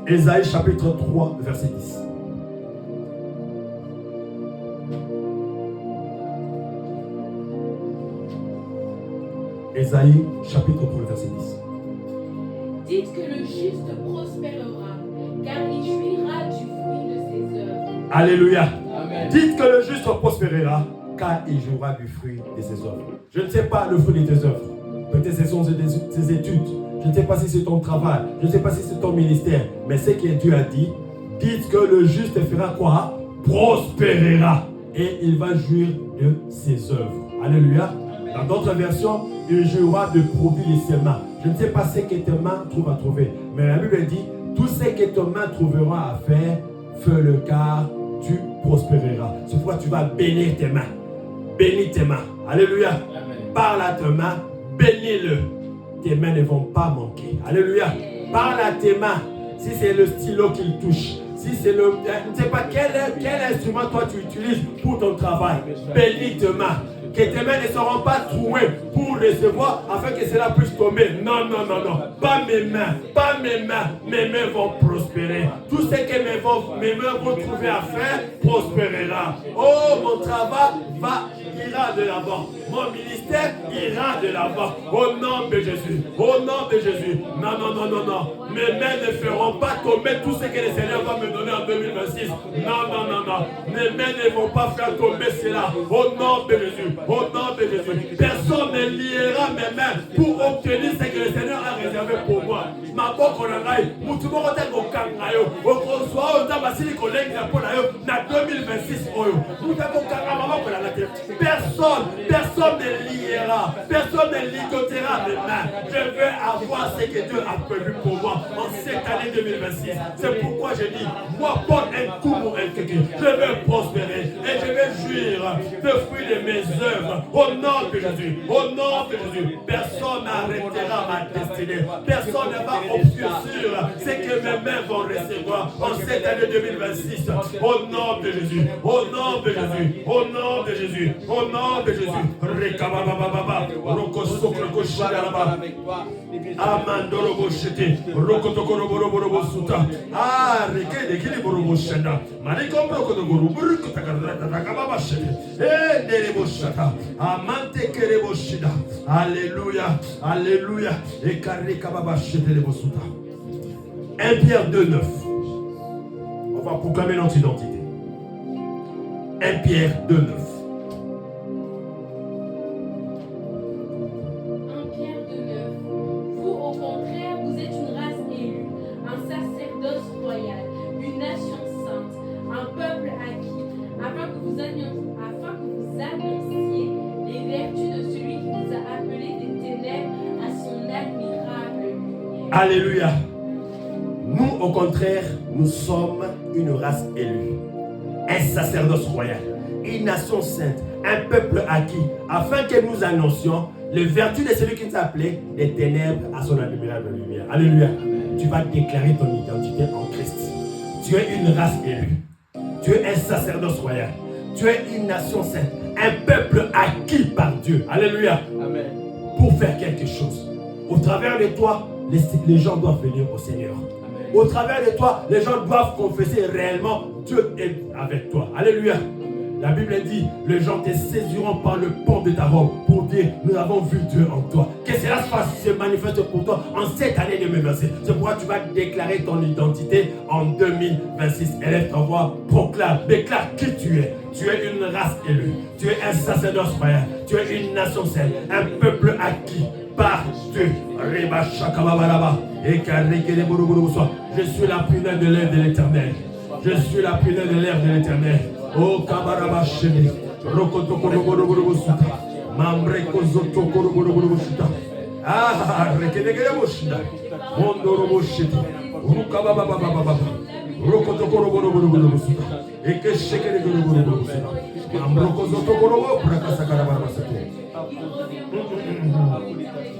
Ésaïe chapitre 3, verset 10. Ésaïe chapitre 3, verset 10. Dites que le juste prospérera, car il jouira du fruit de ses œuvres. Alléluia. Amen. Dites que le juste prospérera, car il jouera du fruit de ses œuvres. Je ne sais pas le fruit de tes œuvres. Peut-être ce sont tes études. Je ne sais pas si c'est ton travail. Je ne sais pas si c'est ton ministère. Mais ce que Dieu a dit, dites que le juste fera quoi? Prospérera. Et il va jouir de ses œuvres. Alléluia. Dans d'autres versions, il jouera de produits de ses mains. Je ne sais pas ce que tes mains trouvent à trouver. Mais la Bible dit, tout ce que tes mains trouveront à faire, fais-le car tu prospéreras. C'est pourquoi tu vas bénir tes mains. Bénis tes mains. Alléluia. Amen. Parle à tes mains, bénis-le. Tes mains ne vont pas manquer. Alléluia. Parle à tes mains. Si c'est le stylo qu'il touche, si c'est le... Je ne sais pas quel instrument toi tu utilises pour ton travail. Bénis tes mains. Que tes mains ne seront pas trouées pour recevoir afin que cela puisse tomber. Non, non, non, non. Pas mes mains. Pas mes mains. Mes mains vont prospérer. Tout ce que mes mains vont trouver à faire prospérera. Oh, mon travail ira de l'avant. Mon ministère ira de l'avant. Au nom de Jésus. Au nom de Jésus. Non, non, non, non, non. Mes mains ne feront pas tomber tout ce que le Seigneur va me donner en 2026. Non, non, non, non. Mes mains ne vont pas faire tomber cela. Au nom de Jésus. Au nom de Jésus. Personne ne liera mes mains pour obtenir ce que le Seigneur a réservé pour moi. Ma boque en araï. Moutumo rotel au kangayo. Au consoir, au tabasili collègue na 2026. Moutamo kanga maman pour la terre. Personne ne liera, personne ne ligotera mes mains. Je veux avoir ce que Dieu a prévu pour moi en cette année 2026. C'est pourquoi je dis, moi, porte un coup pour un kéké. Je veux prospérer et je veux jouir de fruits de mes œuvres. Au nom de Jésus, au nom de Jésus, personne n'arrêtera ma destinée. Personne ne va obscurcir ce que mes mains vont recevoir en cette année 2026. Au nom de Jésus, au nom de Jésus, au nom de Jésus, au nom de Jésus. Rekababababa, Rokosokro Shadaba, Amandoro Boshete, Rokotokoro Suta, Reke de Kiliboro Shanda, Marikom Rokotoguru, Burkutakarababa Shete, Nereboshata, Amante Kereboshida. Alléluia, Alléluia, et Karikababa Shete Lebosuta. 1 Pierre 2,9. On va proclamer notre identité. 1 Pierre 2,9. Alléluia. Nous, au contraire, nous sommes une race élue, un sacerdoce royal, une nation sainte, un peuple acquis, afin que nous annoncions les vertus de celui qui nous a appelés des ténèbres à son admirable lumière. Alléluia. Tu vas déclarer ton identité en Christ. Tu es une race élue. Tu es un sacerdoce royal. Tu es une nation sainte, un peuple acquis par Dieu. Alléluia. Amen. Pour faire quelque chose. Au travers de toi, les gens doivent venir au Seigneur. Amen. Au travers de toi, les gens doivent confesser réellement Dieu est avec toi. Alléluia. La Bible dit, les gens te saisiront par le pont de ta robe pour dire, nous avons vu Dieu en toi. Que cela se manifeste pour toi en cette année 2026. C'est pourquoi tu vas déclarer ton identité en 2026. Élève ta voix, proclame, déclare qui tu es. Tu es une race élue. Tu es un sacerdoce royal. Tu es une nation sainte. Un peuple acquis par Dieu. Je suis la prunelle de l'air de l'Éternel. Je suis la prunelle de l'air de l'Éternel. Oh Kabarabashemi, Rokotokoroboroborobosuta, Mambrekozotokoroboroborobosuta, Rekedegereboshida, Mondoroboshiti, Rukabababababa, Rokotokoroborobosuta, Ekeshekeregorobosuta, Mambrokozotokorobo, Prakasakarabarabasate.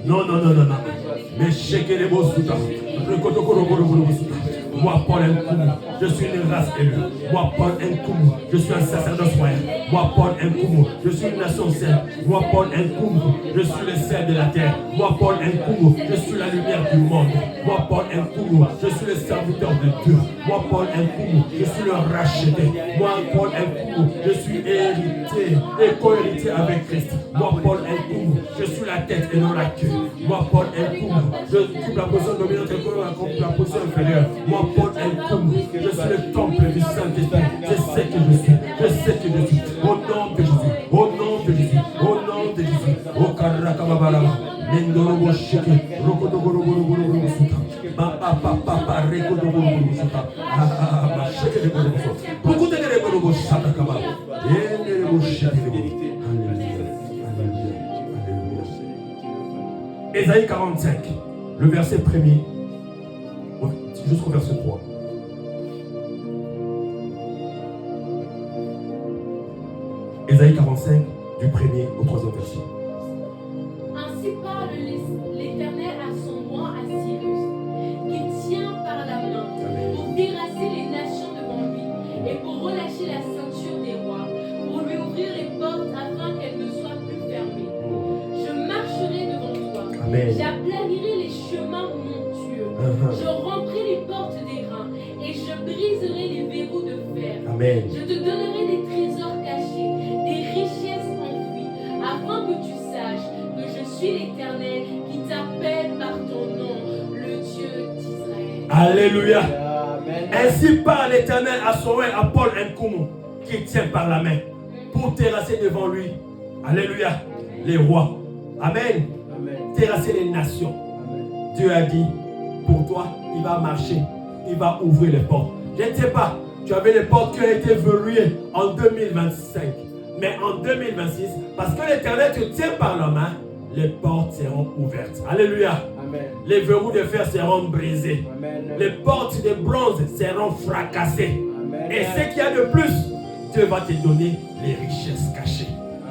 Non, non, non, non, non. Mais Shekerebosuta, Rokotokoroboroborosuta. Moi, Paul Nkoumou, je suis une race élue. Moi, Paul Nkoumou, je suis un sacerdoce royal. Moi, Paul Nkoumou, je suis une nation sainte. Moi, Paul Nkoumou, je suis le sel de la terre. Moi, Paul Nkoumou, je suis la lumière du monde. Moi, Paul Nkoumou, je suis le serviteur de Dieu. Moi, Paul Nkoumou, je suis le racheté. Moi, Paul Nkoumou, je suis hérité et co-hérité avec Christ. Moi, Paul Nkoumou, Je suis la tête et non la queue. Moi, Paul Nkoumou, je coupe la position dominante et la position inférieure. Moi, Paul Nkoumou, je suis le temple du Saint-Esprit. Je sais que je suis. Je sais que je suis. Au nom de Jésus. Au nom de Jésus. Au nom de Jésus. Au Karakababalama. Mendorobo Shiki. Rokodogorogorogorogoro Suka. Papa Rekodogorogoro Suka. Ma Shiki de Gorobo. Beaucoup de Gorobo Satakaba. Yenderebo Shiki. Ésaïe 45, le verset 1er jusqu'au verset 3. Ésaïe 45, du 1er au 3e verset. Ainsi parle l'Éternel à son roi Assyrus, qui tient par la main pour terrasser les nations devant lui et pour relâcher la ceinture des rois, pour lui ouvrir les portes afin qu'elles ne soient plus fermées. Je marcherai devant toi. J'aplanirai les chemins montueux. Je romprai les portes d'airain et je briserai les verrous de fer. Amen. Je te donnerai des trésors cachés, des richesses enfouies, afin que tu saches que je suis l'Éternel qui t'appelle par ton nom, le Dieu d'Israël. Alléluia. Ainsi parle l'Éternel à son roi, à Paul Nkoumou, qui tient par la main pour terrasser devant lui. Alléluia. Les rois. Amen. Terrasser les nations. Dieu a dit, pour toi, il va marcher, il va ouvrir les portes. Je ne sais pas, tu avais les portes qui ont été verrouillées en 2025, mais en 2026, parce que l'Éternel te tient par la main, les portes seront ouvertes. Alléluia. Amen. Les verrous de fer seront brisés. Amen. Les portes de bronze seront fracassées. Amen. Et ce qu'il y a de plus, Dieu va te donner les richesses cachées.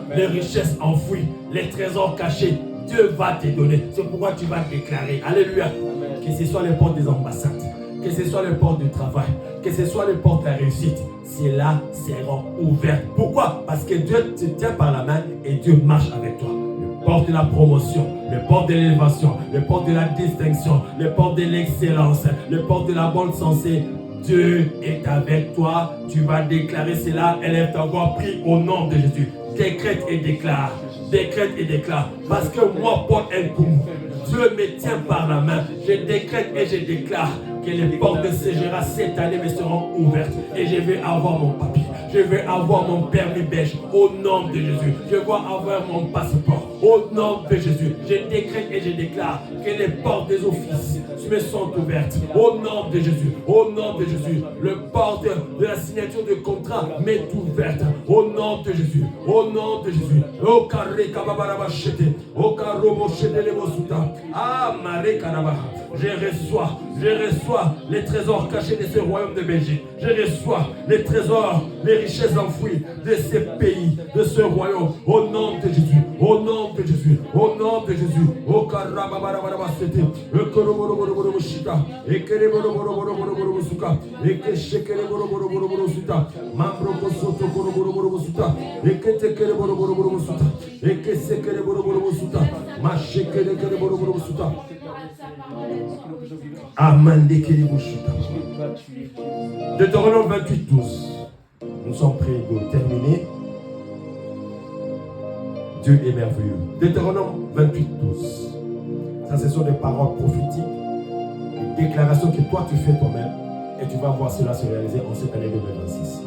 Amen. Les richesses enfouies, les trésors cachés. Dieu va te donner. C'est pourquoi tu vas déclarer. Alléluia. Amen. Que ce soit les portes des ambassades, que ce soit les portes du travail, que ce soit les portes de la réussite, celles-là seront ouvertes. Pourquoi? Parce que Dieu te tient par la main et Dieu marche avec toi. Les portes de la promotion, les portes de l'élévation, les portes de la distinction, les portes de l'excellence, les portes de la bonne sensée. Dieu est avec toi. Tu vas déclarer cela. Élève ta voix, prie au nom de Jésus. Décrète et déclare. Décrète et déclare. Parce que moi, Paul Nkoumou, Dieu me tient par la main. Je décrète et je déclare que les portes de Ségéra cette année me seront ouvertes. Et je vais avoir mon papier. Je vais avoir mon permis belge. Au nom de Jésus. Je vais avoir mon passeport. Au nom de Jésus. Je décrète et je déclare que les portes des offices me sont ouvertes. Au nom de Jésus. Au nom de Jésus. Le porte de la signature de contrat m'est ouverte. Au nom de Jésus. Au nom de Jésus. Au carré kababaraba chete. Au karobo chete les mosuta. Ah, maré kanabaha. Je reçois les trésors cachés de ce royaume de Belgique. Je reçois les trésors, les richesses enfouies de ces pays, de ce royaume. Au nom de Jésus. Au nom de Jésus. Au nom de Jésus. Au karababaraba chete. Au koroboro shita. Ekere boro suka. Eke shekere boro suta. Mambro soto boro suta. Eke tekere boro suta. Eke sekere boro suta. Ma shekere boro suta. Amen. Deutéronome 28, 12. Nous sommes prêts de terminer. Dieu est merveilleux. Deutéronome 28, 12. Ça, ce sont des paroles prophétiques, des déclarations que toi tu fais toi-même et tu vas voir cela se réaliser en cette année 2026.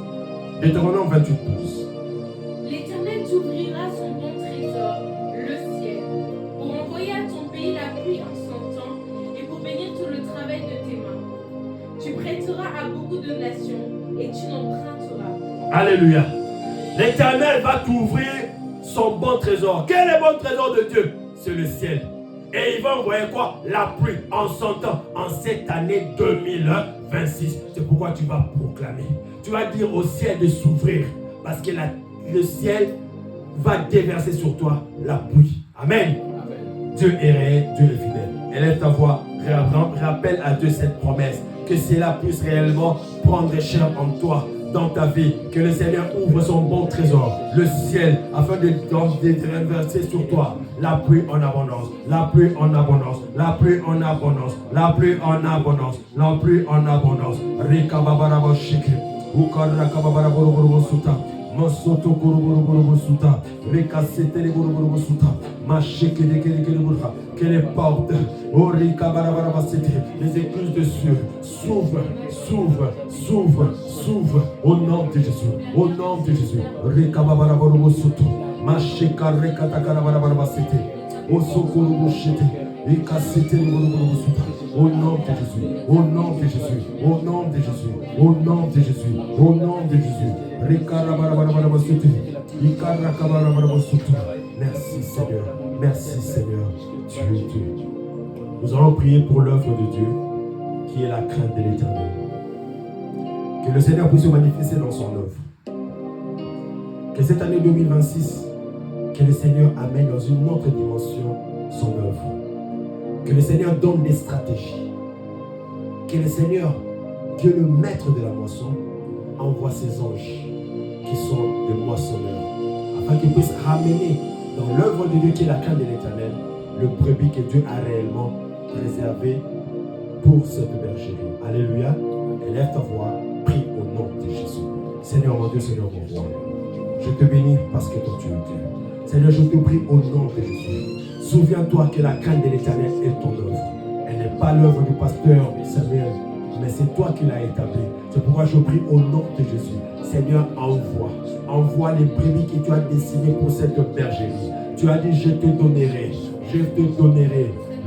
Deutéronome 28, 12. L'Éternel t'ouvrira son bon trésor, le ciel, pour envoyer à ton pays la pluie en son temps et pour bénir tout le travail de tes mains. Tu prêteras à beaucoup de nations et tu n'emprunteras. Alléluia. L'Éternel va t'ouvrir son bon trésor. Quel est le bon trésor de Dieu? C'est le ciel. Et il va envoyer quoi? La pluie en son temps, en cette année 2026. C'est pourquoi tu vas proclamer. Tu vas dire au ciel de s'ouvrir. Parce que le ciel va déverser sur toi la pluie. Amen. Amen. Dieu est réel, Dieu est fidèle. Élève ta voix, rappelle à Dieu cette promesse. Que cela puisse réellement prendre chair en toi, dans ta vie. Que le Seigneur ouvre son bon trésor, le ciel, afin de déverser sur toi la pluie en abondance, la pluie en abondance, la pluie en abondance, la pluie en abondance, la pluie en abondance. Rika babarabo shiki, ukara kababara borobo suta, Masoto Koroborobo Suta, Rekasete Boroborobo Suta, Macheke de Kerekereburra, que les portes, Orika Barabarabasete, les écluses de cieux s'ouvrent, s'ouvrent, s'ouvrent, s'ouvrent, au nom de Jésus, au nom de Jésus, Rekabarabarabo Suto, Macheka Rekatakarabarabasete, Osokorobo Chete, Ekasete Boroborobo Suta. Au nom de Jésus, au nom de Jésus, au nom de Jésus, au nom de Jésus, au nom de Jésus. Merci Seigneur, merci Seigneur, tu es Dieu. Nous allons prier pour l'œuvre de Dieu qui est la crainte de l'Éternel. Que le Seigneur puisse se manifester dans son œuvre. Que cette année 2026, que le Seigneur amène dans une autre dimension son œuvre. Que le Seigneur donne des stratégies. Que le Seigneur, Dieu le maître de la moisson, envoie ses anges qui sont des moissonneurs, afin qu'ils puissent ramener dans l'œuvre de Dieu qui est la crainte de l'Éternel, le brebis que Dieu a réellement réservé pour cette bergerie. Alléluia. Élève ta voix, prie au nom de Jésus. Seigneur mon Dieu, Seigneur mon roi, je te bénis parce que toi tu es Dieu. Seigneur, je te prie au nom de Jésus. Souviens-toi que la crainte de l'Éternel est ton œuvre. Elle n'est pas l'œuvre du pasteur Samuel, mais c'est toi qui l'as établie. C'est pourquoi je prie au nom de Jésus. Seigneur, envoie les brebis que tu as dessinées pour cette bergerie. Tu as dit, je te donnerai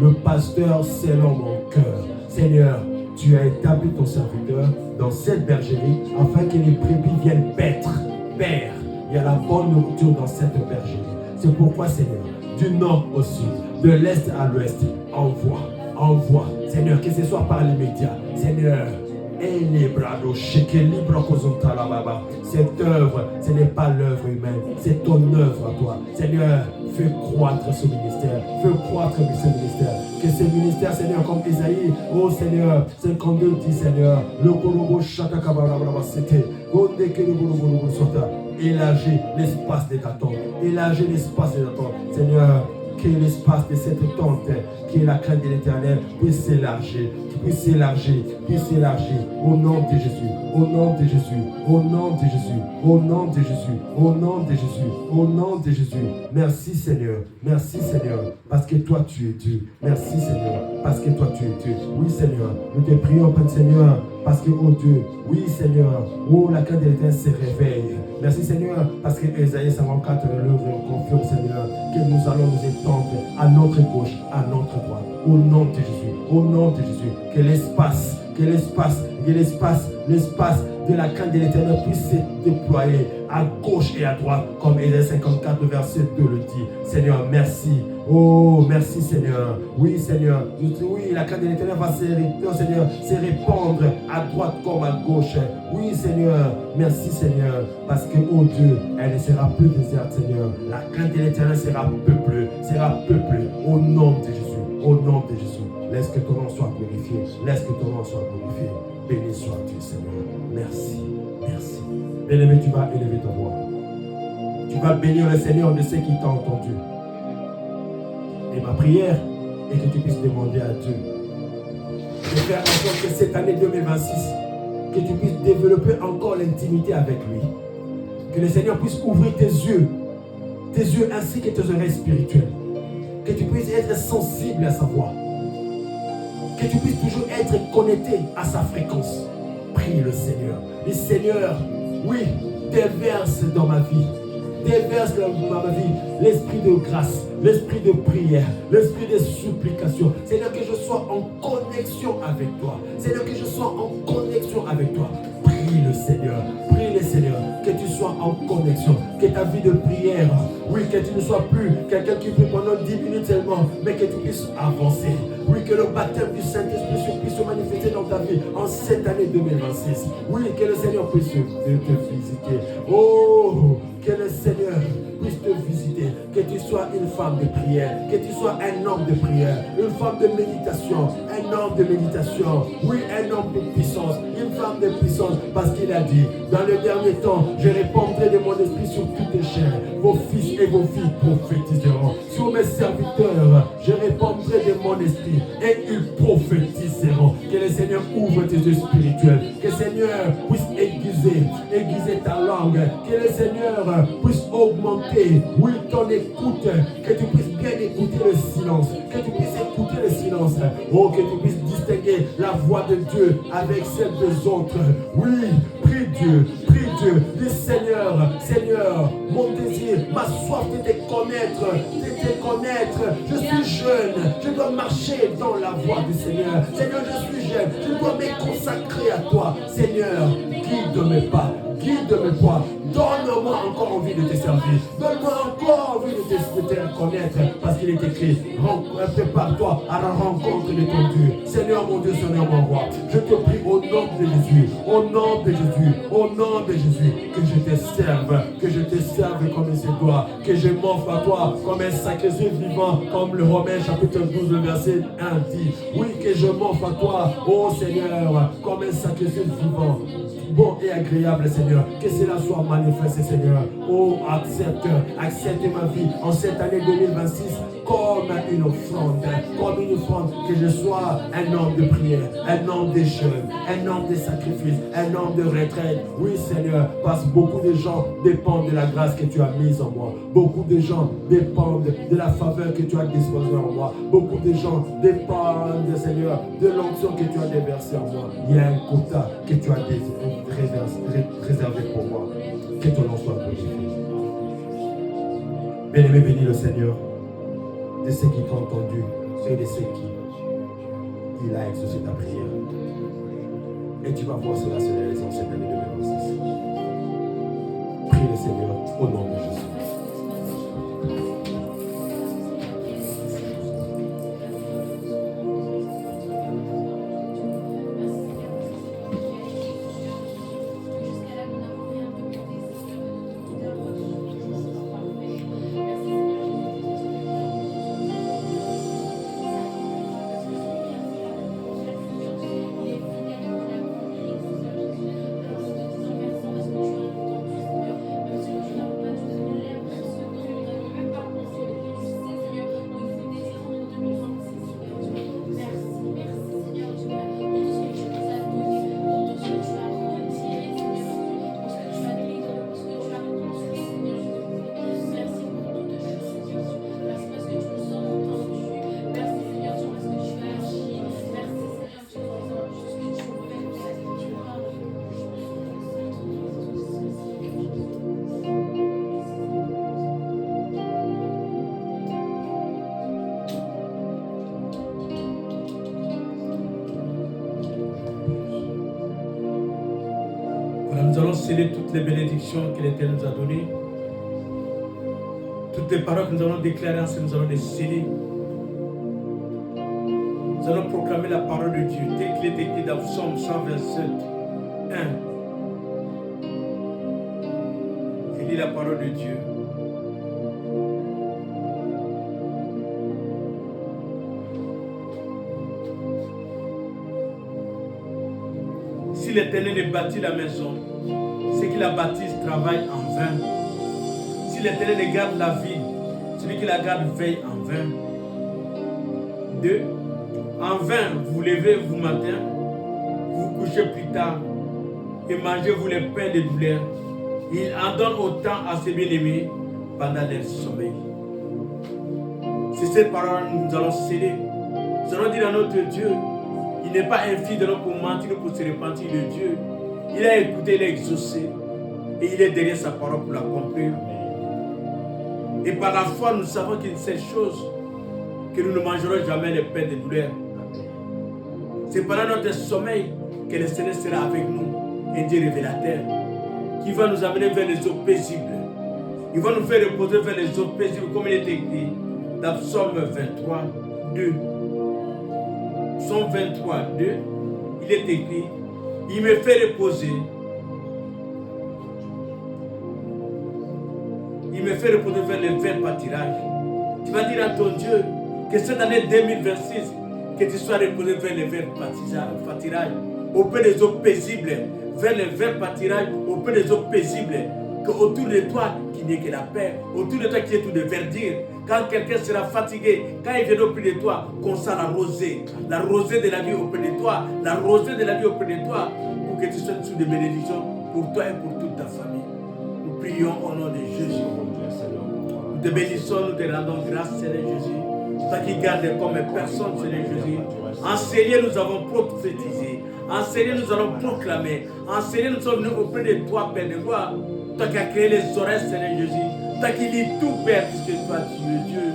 le pasteur selon mon cœur. Seigneur, tu as établi ton serviteur dans cette bergerie afin que les brebis viennent paître. Père, il y a la bonne nourriture dans cette bergerie. C'est pourquoi, Seigneur, du nord au sud, de l'est à l'ouest, envoie, Seigneur, que ce soit par les médias, Seigneur, cette œuvre, ce n'est pas l'œuvre humaine, c'est ton œuvre à toi. Seigneur, fais croître ce ministère, fais croître ce ministère. Que ce ministère, Seigneur, comme Isaïe, oh Seigneur, 52 dit, Seigneur, le Kolobo Shatakabara c'était, élargis l'espace de ta tente, élargis l'espace de ta tente, Seigneur. Que l'espace de cette tente, qui est la crainte de l'Éternel, puisse s'élargir, au nom de Jésus, au nom de Jésus, au nom de Jésus, au nom de Jésus, au nom de Jésus, au nom de Jésus. Merci Seigneur, parce que toi tu es Dieu. Merci Seigneur, parce que toi tu es Dieu. Oui Seigneur, nous te prions, Père Seigneur, parce que, oh Dieu, oui Seigneur, oh la crainte de l'Éternel se réveille. Merci Seigneur, parce que Ésaïe 54 l'œuvre confirme Seigneur, que nous allons nous étendre à notre gauche, à notre droite. Au nom de Jésus, au nom de Jésus, que l'espace de la crainte de l'Éternel puisse se déployer à gauche et à droite, comme Ésaïe 54 verset 2 le dit. Seigneur, merci. Oh, merci Seigneur. Oui Seigneur. Oui, la crainte de l'Éternel va se répandre à droite comme à gauche. Oui Seigneur. Merci Seigneur. Parce que, oh Dieu, elle ne sera plus déserte Seigneur. La crainte de l'Éternel sera peuplée. Au nom de Jésus. Au nom de Jésus. Laisse que ton nom soit glorifié. Béni sois-tu Seigneur. Merci. Bien-aimé, tu vas élever ta voix. Tu vas bénir le Seigneur de ceux qui t'ont entendu. Et ma prière est que tu puisses demander à Dieu de faire en sorte que cette année 2026, que tu puisses développer encore l'intimité avec lui. Que le Seigneur puisse ouvrir tes yeux ainsi que tes oreilles spirituelles. Que tu puisses être sensible à sa voix. Que tu puisses toujours être connecté à sa fréquence. Prie le Seigneur. Le Seigneur, oui, déverse dans ma vie. Déverse dans ma vie l'esprit de grâce, l'esprit de prière, l'esprit de supplication. Seigneur, que je sois en connexion avec toi. Prie le Seigneur, que tu sois en connexion, que ta vie de prière, oui, que tu ne sois plus quelqu'un qui prie pendant 10 minutes seulement, mais que tu puisses avancer. Oui, que le baptême du Saint-Esprit puisse se manifester dans ta vie en cette année 2026. Oui, que le Seigneur puisse te visiter. Oh, que le Seigneur puisse te te visiter. Que tu sois une femme de prière, que tu sois un homme de prière, une femme de méditation, un homme de méditation. Oui, un homme de puissance, une femme de puissance, parce qu'il a dit, dans le dernier temps, je répandrai de mon esprit sur toutes les chair. Vos fils et vos filles prophétiseront. Sur mes serviteurs, je répandrai de mon esprit et ils prophétiseront. Que le Seigneur ouvre tes yeux spirituels. Que le Seigneur puisse aiguiser ta langue. Que le Seigneur puisse augmenter, oui, ton écoute. Que tu puisses bien écouter le silence. Que tu puisses écouter le silence. Oh, que tu puisses distinguer la voix de Dieu avec celle des autres. Oui, prie Dieu. Dis Seigneur, Seigneur, mon désir, ma soif de te connaître, Je suis jeune, je dois marcher dans la voie du Seigneur. Seigneur, je suis jeune, je dois me consacrer à toi. Seigneur, guide mes pas, guide mes pas. Donne-moi encore envie de te servir. Donne-moi encore envie de te reconnaître. Parce qu'il est écrit, prépare-toi à la rencontre de ton Dieu. Seigneur mon Dieu, Seigneur mon roi, je te prie au nom de Jésus, au nom de Jésus, au nom de Jésus, que je te serve comme il se doit, que je m'offre à toi comme un sacrifice vivant, comme le Romains chapitre 12, le verset 1 dit. Oui, que je m'offre à toi, ô Seigneur, comme un sacrifice vivant, bon et agréable, Seigneur. Que cela soit manifesté, Seigneur. Oh, accepte ma vie en cette année 2026 comme une offrande, que je sois un homme de prière, un homme de jeûne, un homme de sacrifice, un homme de retraite. Oui, Seigneur, parce que beaucoup de gens dépendent de la grâce que tu as mise en moi. Beaucoup de gens dépendent de la faveur que tu as disposée en moi. Beaucoup de gens dépendent, Seigneur, de l'onction que tu as déversée en moi. Il y a un quota que tu as réservé pour moi. Que ton nom soit glorifié. Bien-aimé, bénis le Seigneur de ceux qui t'ont entendu et de ceux qui il a exaucé ta prière. Et tu vas voir cela se réaliser en cette année 2026. Prie le Seigneur au nom de Jésus. Nous allons sceller toutes les bénédictions que l'Éternel nous a données. Toutes les paroles que nous allons déclarer ensemble, nous allons les sceller. Nous allons proclamer la parole de Dieu, tel qu'il est écrit dans Psaume 127, 1. Il lit la parole de Dieu. Si l'Éternel bâtit la maison, ceux qui la bâtissent travaillent en vain. Si l'Éternel garde la ville, celui qui la garde veille en vain. 2. En vain, vous levez vous matin, vous couchez plus tard et mangez-vous les pains de douleur. Il en donne autant à ses bien-aimés pendant leur sommeil. C'est cette parole que nous allons sceller. Nous allons dire à notre Dieu, il n'est pas infidèle pour mentir, pour se repentir de Dieu. Il a écouté, il a exaucé. Et il est derrière sa parole pour l'accomplir. Et par la foi, nous savons qu'une seule chose, que nous ne mangerons jamais les pains de douleur. C'est pendant notre sommeil que le Seigneur sera avec nous, un Dieu révélateur, qui va nous amener vers les eaux paisibles. Il va nous faire reposer vers les eaux paisibles, comme il est écrit dans Psaume 23, 2. Psaume 23, 2, il est écrit, il me fait reposer il me fait reposer vers le vert pâturage. Tu vas dire à ton Dieu que cette année 2026, que tu sois reposé vers le vert pâturage, auprès des eaux paisibles, vers le vert pâturage, auprès des eaux paisibles, qu'autour de toi, qu'il n'y ait que la paix, autour de toi, qu'il y ait tout de verdure. Quand quelqu'un sera fatigué, quand il vient auprès de toi, qu'on sent la rosée de la vie auprès de toi, la rosée de la vie auprès de toi, pour que tu sois sous des bénédictions pour toi et pour toute ta famille. Nous prions au nom de Jésus. Nous te bénissons, nous te rendons grâce, Seigneur Jésus. Toi qui gardes comme personne, Seigneur Jésus. En Seigneur, nous avons prophétisé. En Seigneur, nous allons proclamer. En Seigneur, nous sommes venus auprès de toi, Père de gloire. Toi qui as créé les oreilles, Seigneur Jésus. Toi qui lis tout, Père, puisque toi, tu es Dieu,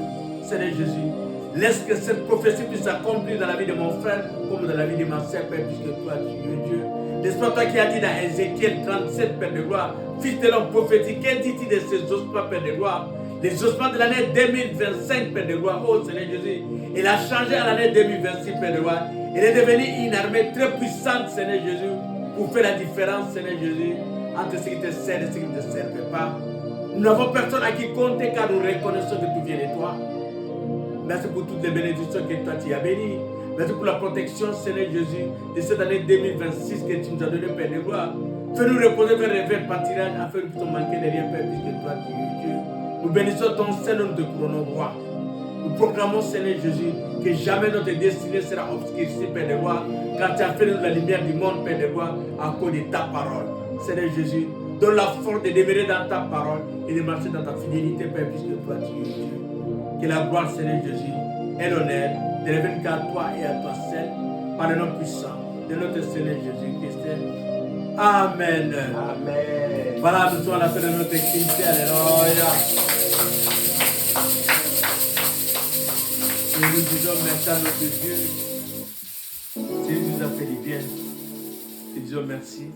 Seigneur Jésus. Laisse que cette prophétie puisse s'accomplir dans la vie de mon frère, comme dans la vie de ma sœur, Père, puisque toi, tu es Dieu. N'est-ce pas toi qui as dit dans Ézéchiel 37, Père de gloire, fils de l'homme prophétique, qu'est-ce que dit de ces ossements, Père de gloire? Les ossements de l'année 2025, Père de gloire, oh Seigneur Jésus. Il a changé à l'année 2026, Père de gloire. Il est devenu une armée très puissante, Seigneur Jésus, pour faire la différence, Seigneur Jésus, entre ce qui te sert et ce qui ne te sert pas. Nous n'avons personne à qui compter car nous reconnaissons que tout vient de toi. Merci pour toutes les bénédictions que toi tu as bénies. Merci pour la protection, Seigneur Jésus, de cette année 2026 que tu nous as donné, Père de gloire. Fais-nous reposer vers le vert pâturage afin que nous ne manquions de rien, Père, puisque toi tu es Dieu. Nous bénissons ton Seigneur, nous te couronnons roi. Nous proclamons, Seigneur Jésus, que jamais notre destinée sera obscurcie, Père de gloire, car tu as fait de nous la lumière du monde, Père de gloire, à cause de ta parole. Seigneur Jésus, donne la force de demeurer dans ta parole et de marcher dans ta fidélité, Père, puisque toi tu es Dieu. Que la gloire, Seigneur Jésus, et l'honneur ne reviennent qu'à toi et à toi seul, par le nom puissant de notre Seigneur Jésus-Christ. Amen. Amen. Voilà, nous sommes à la fin de notre Christ. Alléluia. Et nous disons merci à notre Dieu. Il nous a fait du bien. Nous disons merci.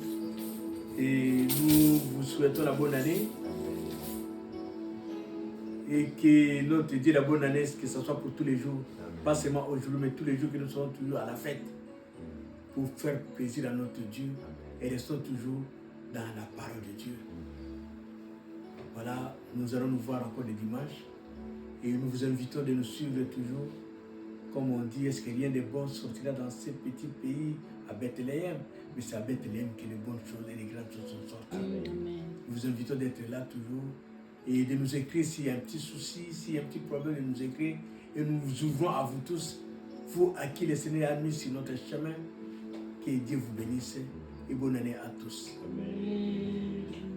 Et nous vous souhaitons la bonne année. Et que notre Dieu, la bonne année, que ce soit pour tous les jours. Pas seulement aujourd'hui, mais tous les jours que nous serons toujours à la fête. Pour faire plaisir à notre Dieu. Et restons toujours dans la parole de Dieu. Voilà, nous allons nous voir encore le dimanche. Et nous vous invitons de nous suivre toujours. Comme on dit, est-ce que rien de bon sortira dans ce petit pays à Bethléem? Mais c'est à Bethléem que les bonnes choses et les grandes choses sont sorties. Amen. Nous vous invitons d'être là toujours et de nous écrire s'il y a un petit souci, s'il y a un petit problème, de nous écrire. Et nous vous ouvrons à vous tous, vous à qui le Seigneur a mis sur notre chemin. Que Dieu vous bénisse et bonne année à tous. Amen.